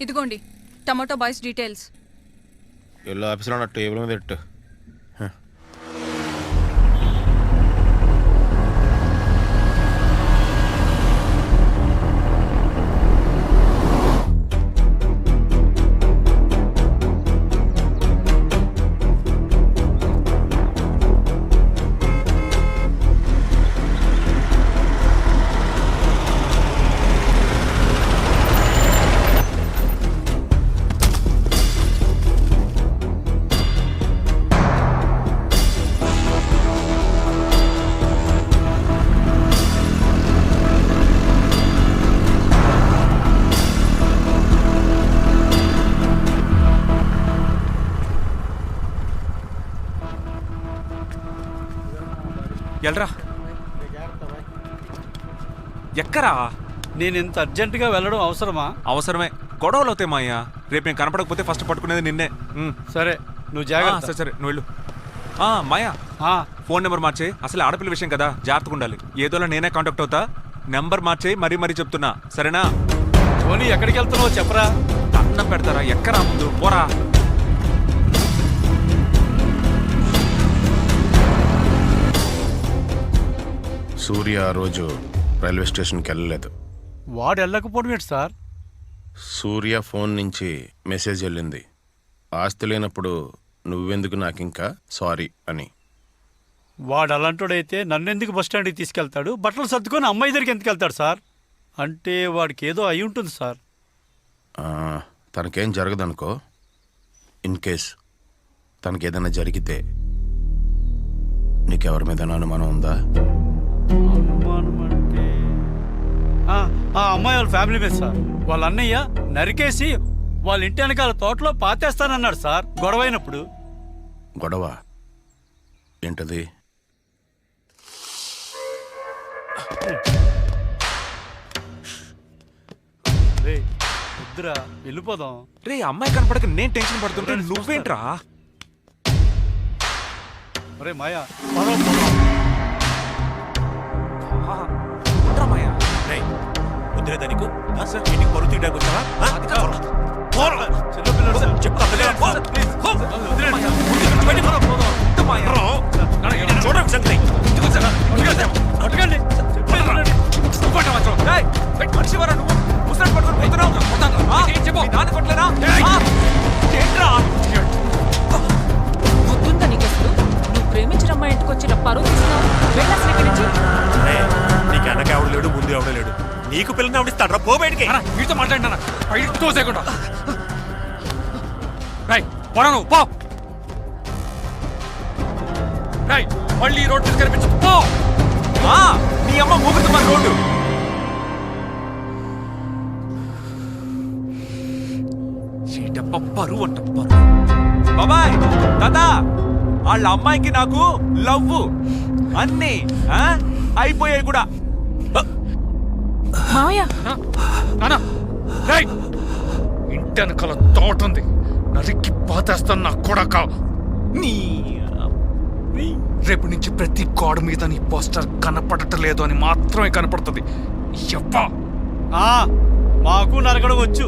ఇదిగోండి టమాటో బాయ్స్ డీటెయిల్స్. వీళ్ళు ఆఫీస్లో నా టేబుల్ మీద పెట్టు. ఎల్రా ఎక్కరా? నేను ఇంత అర్జెంటుగా వెళ్ళడం అవసరమా? అవసరమే. గొడవలు అవుతాయి మాయ్యా. రేపు నేను కనపడకపోతే ఫస్ట్ పట్టుకునేది నిన్నే. సరే నువ్వు జాగ్రత్త. సరే సరే నువ్వు వెళ్ళు. మాయా ఫోన్ నెంబర్ మార్చేయి. అసలు ఆడపిల్ల విషయం కదా, జాగ్రత్తగా ఉండాలి. ఏదోలా నేనే కాంటాక్ట్ అవుతా. నెంబర్ మార్చేయి, మరీ చెప్తున్నా, సరేనా? పోనీ ఎక్కడికి వెళ్తున్నావు చెప్పరా? అన్నం పెడతారా? ఎక్కరా ముందు పోరా. సూర్య ఆ రోజు రైల్వే స్టేషన్కి వెళ్ళలేదు. వాడు వెళ్ళకపోవడం ఏంటి సార్? సూర్య ఫోన్ నుంచి మెసేజ్ వెళ్ళింది, ఆస్తి లేనప్పుడు నువ్వెందుకు నాకింకా సారీ అని. వాడు అలాంటోడైతే నన్నెందుకు బస్ స్టాండ్కి తీసుకెళ్తాడు? బట్టలు సర్దుకొని అమ్మాయి దగ్గరికి ఎందుకు వెళ్తాడు సార్? అంటే వాడికి ఏదో అయి ఉంటుంది సార్. తనకేం జరగదనుకో. ఇన్ కేస్ తనకేదైనా జరిగితే నీకెవరి మీద అనుమానం ఉందా? అనుమానం అంటే ఆ అమ్మాయి వాళ్ళ ఫ్యామిలీ మీద సార్. వాళ్ళ అన్నయ్య నరికేసి వాళ్ళ ఇంటి వెనకాల తోటలో పాతేస్తానన్నాడు సార్ గొడవైనప్పుడు. గొడవ ఏంటది? రే వద్దురా, వెళ్ళిపోదాం. రే అమ్మాయి కనపడక నేను టెన్షన్ పడుతుంటే నువ్వేంట్రా? రే మాయా మాయా వద్దులే దానికి ఇంటికి పరువు తీయడానికి వచ్చావా? చూడండి సంగతి. మనిషి వరా నువ్వు ముసలి పట్టుకుని పోతున్నావు. నాన్న కొట్టలేనా? పొద్దుందా నీకు అసలు? నువ్వు ప్రేమించిన అమ్మాయి ఇంటికి వచ్చిన పరువు తీస్తున్నావు. వెళ్ళాల్సిన ఇక్కడి నుంచి. నీకు వెనక ఎవడు లేడు, ముందు ఎవడ లేడు. నీకు పిల్లని ఎవడిస్తాడ్రా? పో బయటికి. వీటితో మాట్లాడినా బయటికి తోసేయకుండా. పోరా నువ్వు పో. మళ్ళీ ఈ రోడ్డు కనిపించు పో. నీ అమ్మ ఊగుతున్న రోడ్డు. పరువు అంట పరువు. బాబాయ్ తాతా, వాళ్ళ అమ్మాయికి నాకు లవ్ అన్నీ అయిపోయాయి కూడా. మావయ్య ఇంటి వెనకాల తోట ఉంది, నరికి పాతేస్తాను నా కొడక. రేపు నుంచి ప్రతి గోడ మీద నీ పోస్టర్ కనపడటలేదు అని మాత్రమే కనపడుతుంది. మాకు నరకడం వచ్చు,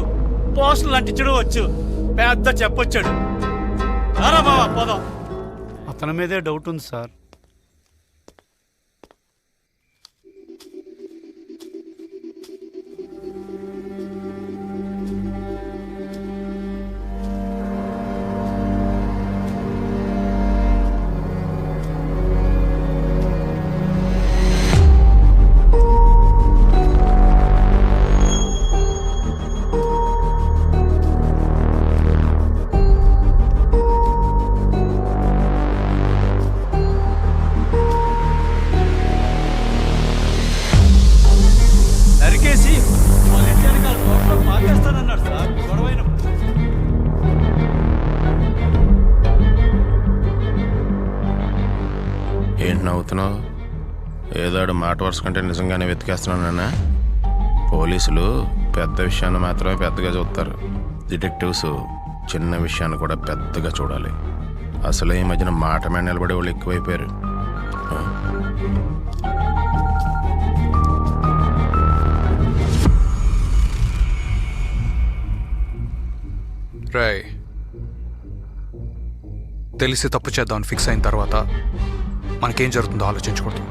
పోస్టులు అంటించడం వచ్చు, పెద్ద చెప్పొచ్చాడు. బాబా పోదాం. అతని మీదే డౌట్ ఉంది సార్. నరికేసి వాళ్ళ ఇంటి వెనకాల తోటలో పాతేస్తానన్నాడు సార్ గొడవైనప్పుడు. ఏంటి నవ్వుతున్నావు? ఏదాడు మాట వరుస కంటే నిజంగానే వెతికేస్తున్నానన్నా? పోలీసులు పెద్ద విషయాన్ని మాత్రమే పెద్దగా చూస్తారు. డిటెక్టివ్స్ చిన్న విషయాన్ని కూడా పెద్దగా చూడాలి. అసలు ఈ మధ్యన మాట మీద నిలబడే వాళ్ళు ఎక్కువైపోయారు. రాయ్, తెలిసి తప్పు చేద్దామని ఫిక్స్ అయిన తర్వాత మనకేం జరుగుతుందో ఆలోచించకూడదు.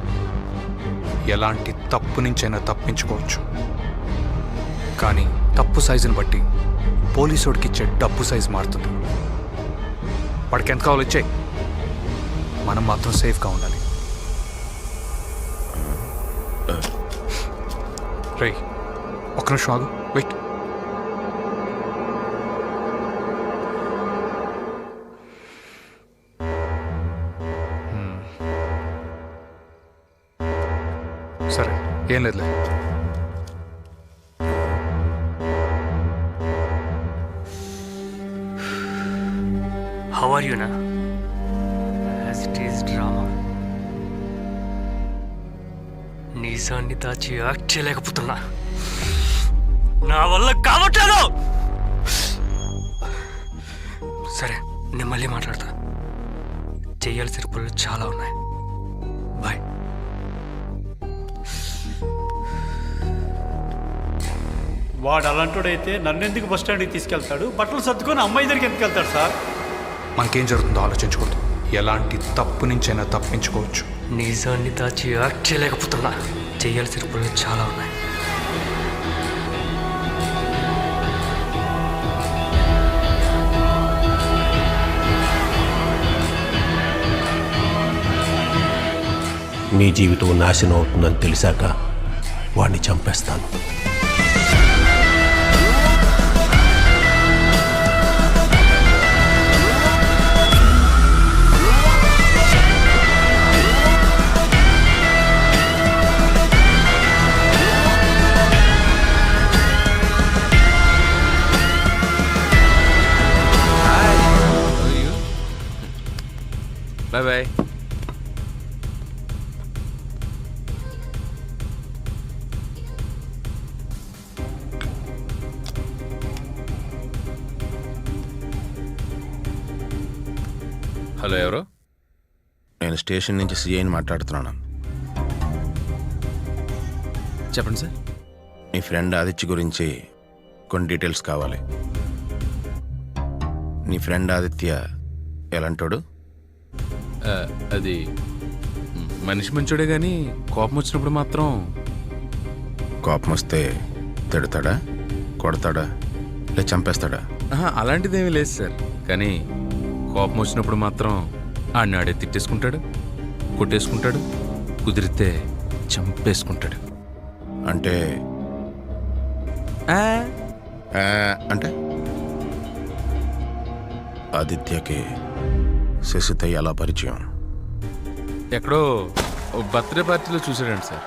ఎలాంటి తప్పు నుంచైనా తప్పించుకోవచ్చు, కానీ తప్పు సైజుని బట్టి పోలీసుడికి ఇచ్చే డబ్బు సైజు మారుతుంది. వాడికి ఎంత కావాలో ఇచ్చేయి, మనం మాత్రం సేఫ్గా ఉండాలి. రే ఒక్క నిమిషం ఆగు, వెయిట్. సరే ఏం లేదులే. How are you, na? As it is drama. నిజాన్ని దాచి యాక్ట్ చేయలేకపోతున్నా. నా వల్ల కావట్లేదు. సరే, నేను మళ్ళీ మాట్లాడతా. చేయాల్సిన పనులు చాలా ఉన్నాయి. బాయ్. వాడు అలాంటోడైతే నన్ను ఎందుకు బస్ స్టాండ్కి తీసుకెళ్తాడు? బట్టలు సర్దుకొని అమ్మాయి దగ్గరికి ఎందుకు వెళ్తాడు సార్? మనకేం జరుగుతుందో ఆలోచించకూడదు. ఎలాంటి తప్పు నుంచైనా తప్పించుకోవచ్చు. నిజాన్ని దాచి యాక్ట్ చేయలేకపోతున్నా. చేయాల్సిన పనులు చాలా ఉన్నాయి. నీ జీవితం నాశనం అవుతుందని తెలిసాక వాడిని చంపేస్తాను. Bye bye. హలో, ఎవరు? నేను స్టేషన్ నుంచి సిఐని మాట్లాడుతున్నాను. చెప్పండి సార్. మీ ఫ్రెండ్ ఆదిత్య గురించి కొన్ని డీటెయిల్స్ కావాలి. నీ ఫ్రెండ్ ఆదిత్య ఎలాంటోడు? అది మనిషి మంచోడే కానీ కోపం వచ్చినప్పుడు మాత్రం. కోపం వస్తే తిడతాడా, కొడతాడా, లేదా చంపేస్తాడా? అలాంటిదేమీ లేదు సార్. కానీ కోపం వచ్చినప్పుడు మాత్రం ఆడే తిట్టేసుకుంటాడు, కొట్టేసుకుంటాడు, కుదిరితే చంపేసుకుంటాడు. అంటే అంటే ఆదిత్యకి శశిత ఎలా పరిచయం? ఎక్కడో బర్త్డే పార్టీలో చూసాడండి సార్.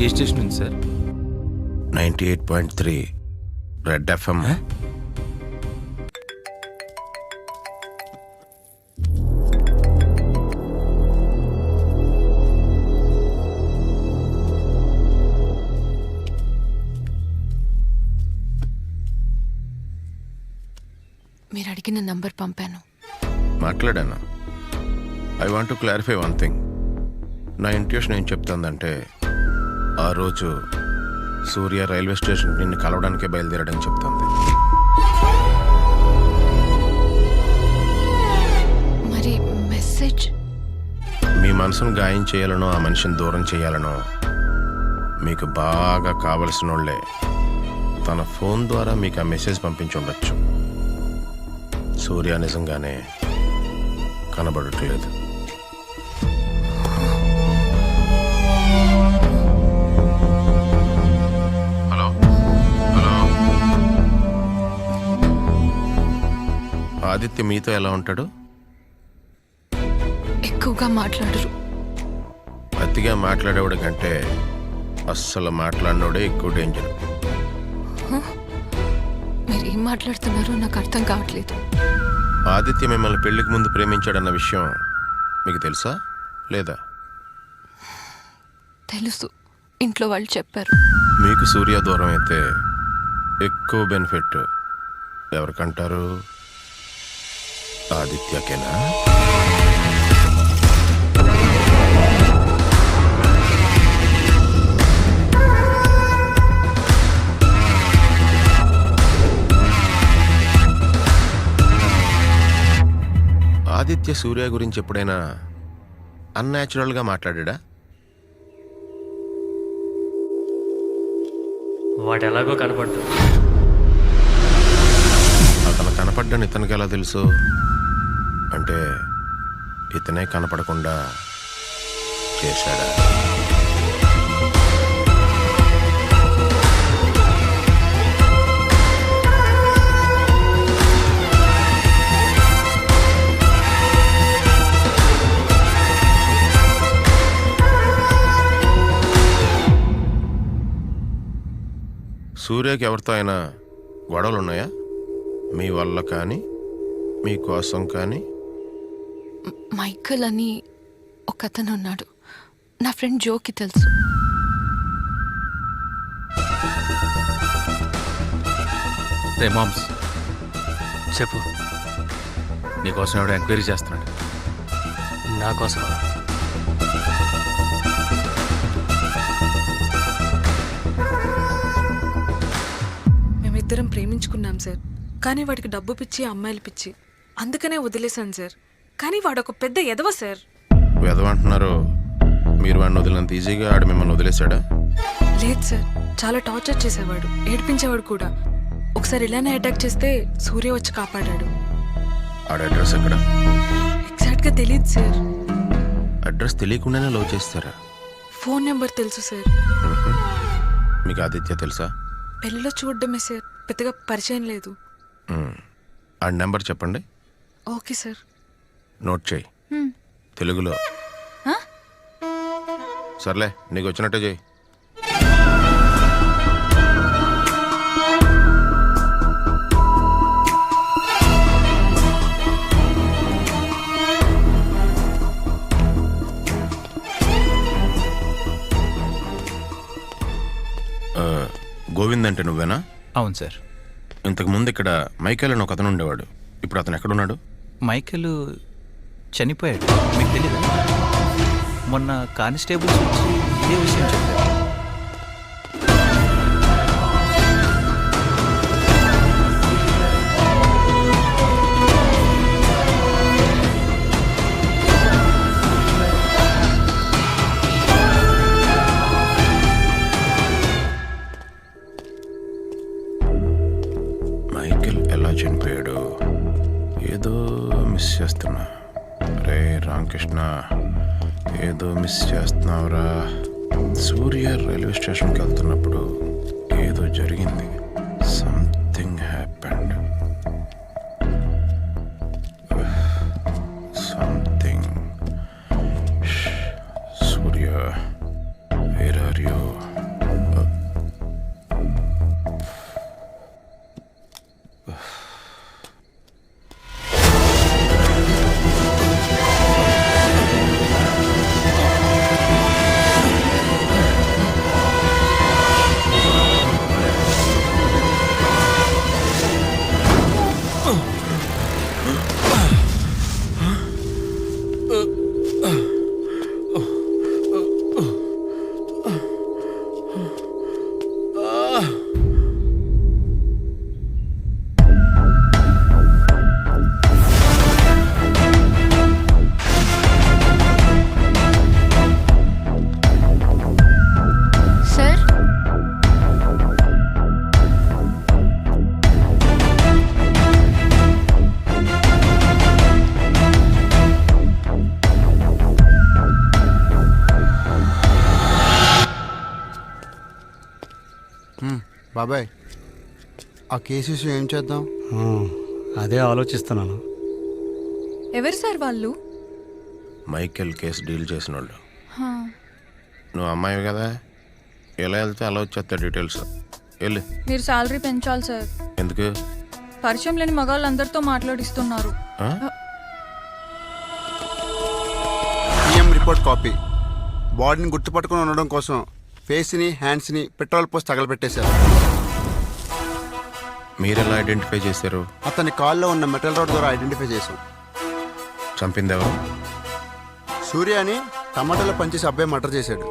ఏ స్టేషన్ ఉంది సార్? 98.3 red FM. మీరు అడిగిన నంబర్ పంపాను. మాట్లాడాను. I want to clarify one thing. నా ఇంట్యూషన్ ఏం చెప్తుందంటే ఆ రోజు సూర్య రైల్వే స్టేషన్ నిన్ను కలవడానికే బయలుదేరాడని చెప్తుంది. మరి మెసేజ్? మీ మనసును గాయం చేయాలనో ఆ మనిషిని దూరం చేయాలనో మీకు బాగా కావలసిన వాళ్ళే తన ఫోన్ ద్వారా మీకు ఆ మెసేజ్ పంపించి ఉండొచ్చు. సూర్య నిజంగానే కనబడట్లేదు. హలో హలో, ఆదిత్య మీతో ఎలా ఉంటాడు? ఎక్కువగా మాట్లాడరు. అతిగా మాట్లాడేవాడు కంటే అస్సలు మాట్లాడినోడే ఎక్కువ డేంజర్. మీరు ఏం మాట్లాడుతున్నారో నాకు అర్థం కావట్లేదు. ఆదిత్య మిమ్మల్ని పెళ్లికి ముందు ప్రేమించాడన్న విషయం మీకు తెలుసా లేదా? తెలుసు, ఇంట్లో వాళ్ళు చెప్పారు. మీకు సూర్య దూరం అయితే ఎక్కువ బెనిఫిట్ ఎవరికంటారు? ఆదిత్యకేనా? ఆదిత్య సూర్య గురించి ఎప్పుడైనా అన్యాచురల్గా మాట్లాడా? వాడు ఎలాగో కనపడుతుంది. అతను కనపడ్డాను ఇతనికి ఎలా తెలుసు? అంటే ఇతనే కనపడకుండా చేశాడా? సూర్యకి ఎవరితో అయినా గొడవలు ఉన్నాయా? మీ వల్ల కానీ మీ కోసం కానీ? మైకల్ అని ఒక అతను ఉన్నాడు, నా ఫ్రెండ్ జోకి తెలుసు. రే మామ్స్, చెప్పు. నీకోసం ఎవడో ఎంక్వైరీ చేస్తున్నాడు. నా కోసం మేమిద్దరం ప్రేమించుకున్నాం సార్, కానీ వాడికి డబ్బు పిచ్చి, అమ్మాయిలు పిచ్చి, అందుకనే వదిలేశాను సార్. కానీ వాడు ఒక పెద్ద ఎదవ సార్. వెదవంటున్నారు. మీరు వాడిని వదిలినంత ఈజీగా ఆడు మిమ్మల్ని వదిలేశాడా? లేదు సార్, చాలా టార్చర్ చేసేవాడు, ఏడిపించేవాడు కూడా. ఒకసారి ఇలానే అటాక్ చేస్తే సూర్య వచ్చి కాపాడాడు. ఆడ అడ్రస్ ఎక్కడ? ఎగ్జాక్ట్గా తెలియదు సార్. అడ్రస్ తెలియకుండానే లవ్ చేస్తారా? ఫోన్ నెంబర్ తెలుసు సార్. మీకు ఆదిత్య తెలుసా? పెళ్ళిలో చూడడమే సార్, పెద్దగా పరిచయం లేదు. ఆ నెంబర్ చెప్పండి. Okay sir. నోట్ చేయి. తెలుగులో. సర్లే, నీకు వచ్చినట్టే చేయి. గోవింద్ అంటే నువ్వేనా? అవును సార్. ఇంతకుముందు ఇక్కడ మైకేల్ అని ఒక అతను ఉండేవాడు. ఇప్పుడు అతను ఎక్కడున్నాడు? మైకేల్ చనిపోయాడు. మీకు తెలీదా? మొన్న కానిస్టేబుల్స్ వచ్చి ఇదే విషయం చెప్పారు. మైకేల్ ఎలా చనిపోయాడు? ఏదో మిస్ చేస్తున్నా. రే రామకృష్ణ, ఏదో మిస్ చేస్తున్నావురా. సూర్య రైల్వే స్టేషన్కి వెళ్తున్నప్పుడు ఏదో జరిగింది. Something happened. Something. Surya, where are you? బాబాయ్, ఆ కేసు ఏం చేద్దాం? అదే ఆలోచిస్తున్నాను. ఎవరు సార్ వాళ్ళు? మైకేల్ కేసు డీల్ చేసిన వాళ్ళు. నువ్వు అమ్మాయి కదా, ఎలా వెళ్తే అలా వచ్చేస్తా డీటెయిల్స్. వెళ్ళి. మీరు శాలరీ పెంచాలి సార్. ఎందుకు? పరిచయం లేని మగాళ్ళందరితో మాట్లాడిస్తున్నారు. PM report copy. బాడీని గుర్తుపట్టుకుని ఉండడం కోసం ఫేస్ని, హ్యాండ్స్ని పెట్రోల్ పోసి తగలబెట్టేశారు. మీరు ఎలా ఐడెంటిఫై చేశారు? అతని కాల్లో ఉన్న మెటల్ రోడ్ ద్వారా ఐడెంటిఫై చేశాం. చంపింది ఎవరు? సూర్య అని టమాటాలో పనిచేసి అబ్బాయి మర్డర్ చేశాడు.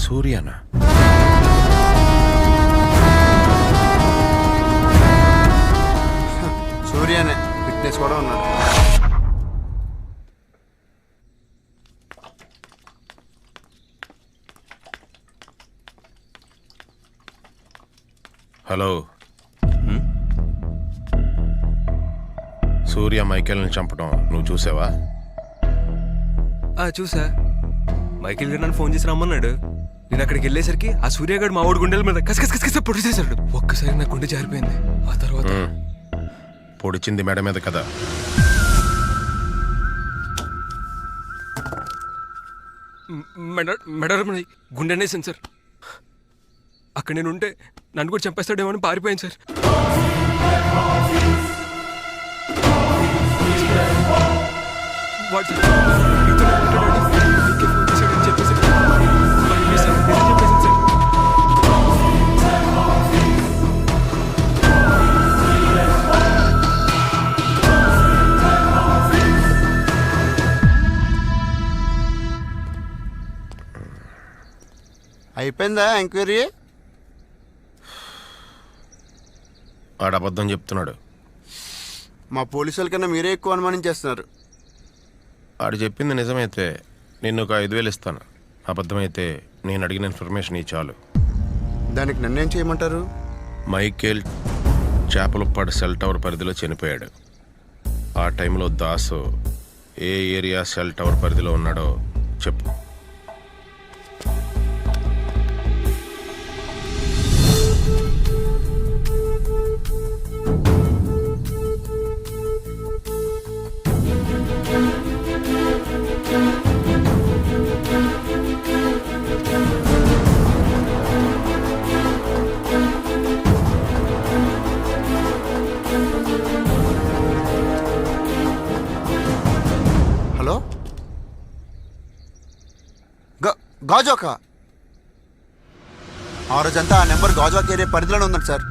సూర్యనా? సూర్యనే, ఫిట్నెస్ కూడా ఉన్నాడు. హలో, సూర్య మైకేల్ని చంపడం నువ్వు చూసావా? చూసా. మైకిల్ గారు నన్ను ఫోన్ చేసి రమ్మన్నాడు. నేను అక్కడికి వెళ్ళేసరికి ఆ సూర్యగాడు మా ఊడి గుండెల మీద కసకస పొడి చేశాడు. ఒక్కసారి నా గుండె జారిపోయింది. ఆ తర్వాత పొడిచింది మెడ మీద కదా. మెడ గుండెనే సార్. అక్కడ నేను ఉంటే నన్ను కూడా చంపేస్తాడేమో అని పారిపోయాను సార్. అయిపోయిందా ఎంక్వైరీ? ఆడ అబద్ధం చెప్తున్నాడు. మా పోలీసుల కన్నా మీరే ఎక్కువ అనుమానించేస్తున్నారు. ఆడు చెప్పింది నిజమైతే నేను ఒక 5,000 ఇస్తాను. అబద్ధమైతే నేను అడిగిన ఇన్ఫర్మేషన్ చాలు. దానికి నన్నేం చేయమంటారు? మైకేల్ చేపలపాడు సెల్ టవర్ పరిధిలో చనిపోయాడు. ఆ టైంలో దాసు ఏ ఏరియా సెల్ టవర్ పరిధిలో ఉన్నాడో చెప్పు. హలో, గాజోకా? ఆ రోజంతా ఆ నెంబర్ గాజోక్ ఏరియా పరిధిలోనే ఉందండి సార్.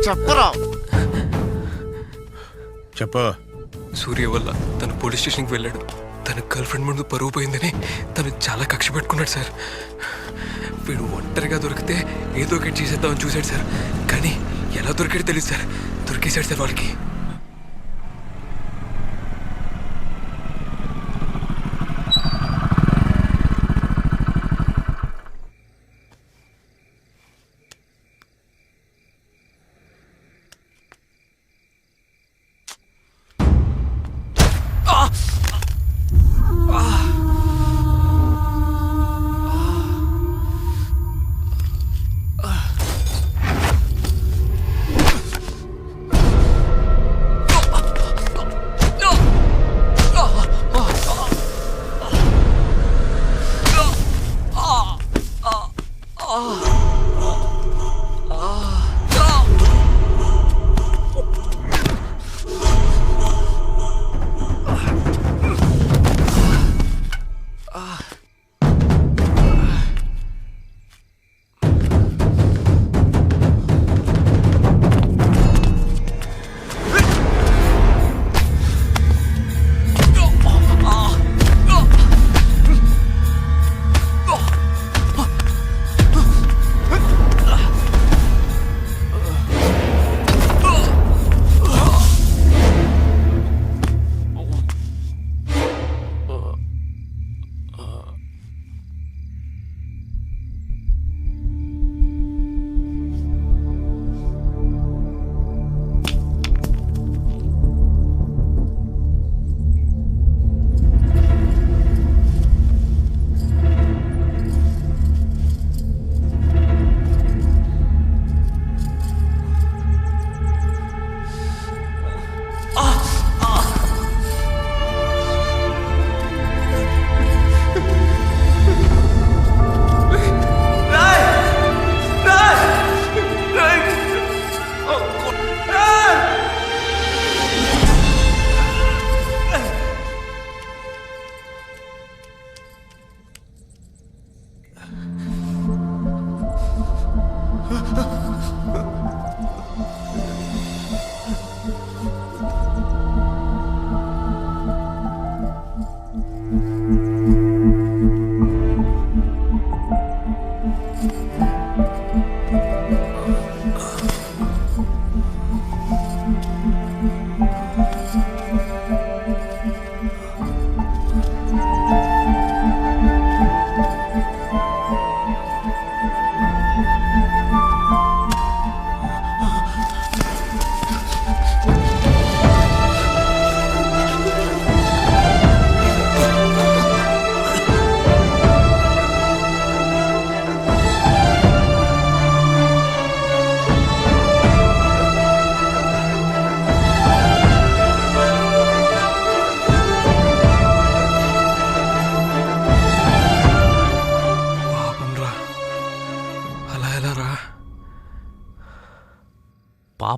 చెప్పరా? చెప్పు. సూర్య వల్ల తను పోలీస్ స్టేషన్కి వెళ్ళాడు. తన గర్ల్ ఫ్రెండ్ ముందు పరువు పోయిందని తను చాలా కక్ష పెట్టుకున్నాడు సార్. వీడు ఒంటరిగా దొరికితే ఏదో ఒకటి చేసేద్దామని చూశాడు సార్. కానీ ఎలా దొరికాడు తెలియదు సార్. దొరికేశాడు సార్ వాళ్ళకి.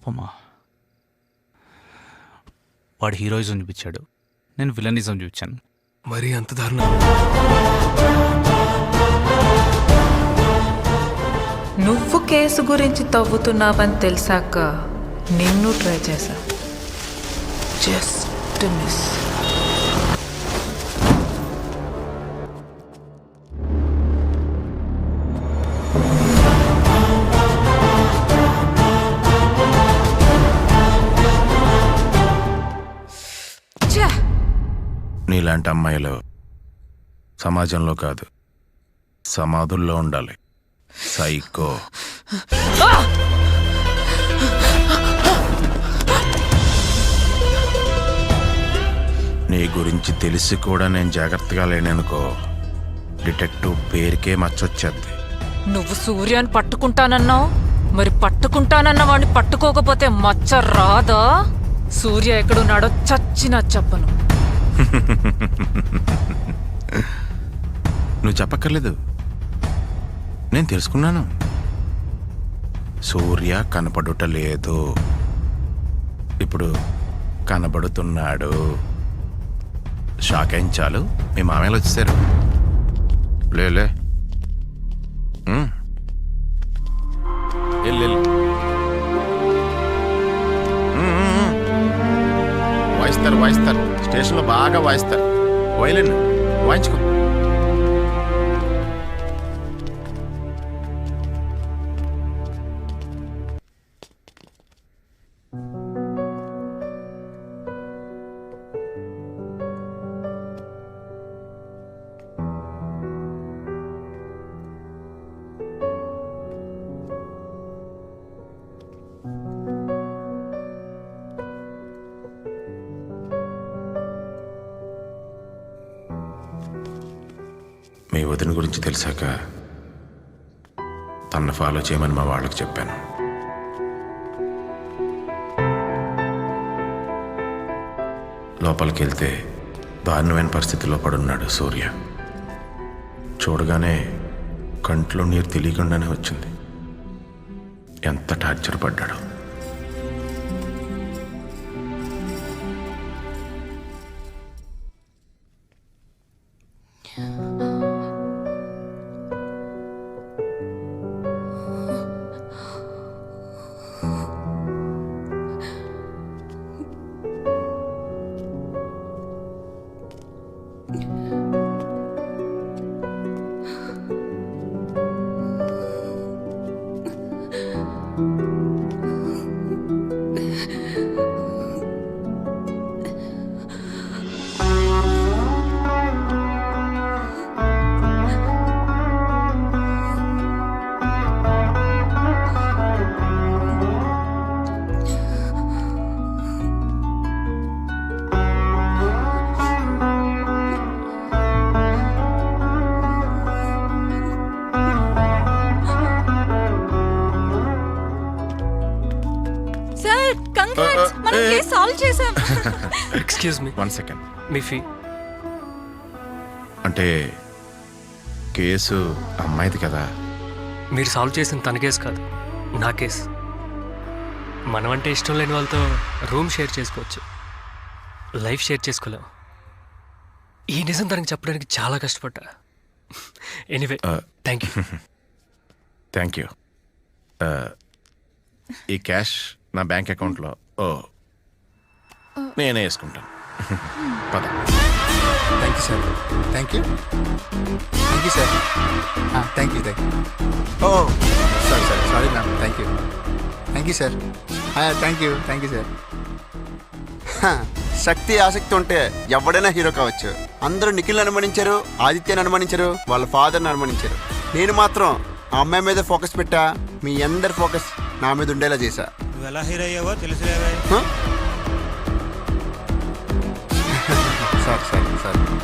పాపమా. వాడు హీరోయిజం చూపించాడు, నేను విలనిజం చూపించాను. మరి అంత దారుణం. నువ్వు కేసు గురించి తవ్వుతున్నావని తెలిసాక నిన్ను ట్రై చేశా. Just miss. నీలాంటి అమ్మాయిలు సమాజంలో కాదు సమాధుల్లో ఉండాలి. సైకో. నీ గురించి తెలిసి కూడా నేను జాగ్రత్తగా లేననుకో, డిటెక్టివ్ పేరుకే మచ్చొచ్చేద్ది. నువ్వు సూర్యాన్ని పట్టుకుంటానన్నావు, మరి పట్టుకుంటానన్న వాడిని పట్టుకోకపోతే మచ్చ రాదా? సూర్య ఎక్కడున్నాడో చచ్చినా చెప్పను. నువ్వు చెప్పక్కర్లేదు, నేను తెలుసుకున్నాను. సూర్య కనపడుట లేదు, ఇప్పుడు కనబడుతున్నాడు. షాక్ అయిన చాలు మీ మామయ్యలు వచ్చేసారు. లేలే వాయిస్తారు స్టేషన్లో బాగా వాయిస్తారు. వైలిన్ వాయించుకో. మీ వదిన గురించి తెలిసాక తనను ఫాలో చేయమని మా వాళ్ళకి చెప్పాను. లోపలికి వెళ్తే దారుణమైన పరిస్థితిలో పడున్నాడు సూర్య. చూడగానే కంట్లో నీరు తెలియకుండానే వచ్చింది. ఎంత టార్చర్ పడ్డాడు. Excuse me, 1 second. మీ ఫీ. అంటే కేసు అమ్మాయిది కదా. మీరు సాల్వ్ చేసిన తన కేసు కాదు, నా కేసు. మనం అంటే ఇష్టం లేని వాళ్ళతో రూమ్ షేర్ చేసుకోవచ్చు, లైఫ్ షేర్ చేసుకోలేం. ఈ నిజం తనకి చెప్పడానికి చాలా కష్టపడ్డా. Anyway thank you. Thank you. ఈ క్యాష్ నా బ్యాంక్ అకౌంట్లో నేనే వేసుకుంటాను. పద. Thank you sir. Thank you sir. Thank you. Oh sorry ma'am. Thank you sir. Thank you sir. శక్తి ఆసక్తి ఉంటే ఎవడైనా హీరో కావచ్చు. అందరూ నిఖిల్ని అనుమానించారు, ఆదిత్యని అనుమానించారు, వాళ్ళ ఫాదర్ని అనుమానించారు. నేను మాత్రం ఆ అమ్మాయి మీద ఫోకస్ పెట్టా. మీ అందరి ఫోకస్ నా మీద ఉండేలా చేశా. నువ్వు ఎలా హీరో అయ్యావో తెలుసులేవే. సార్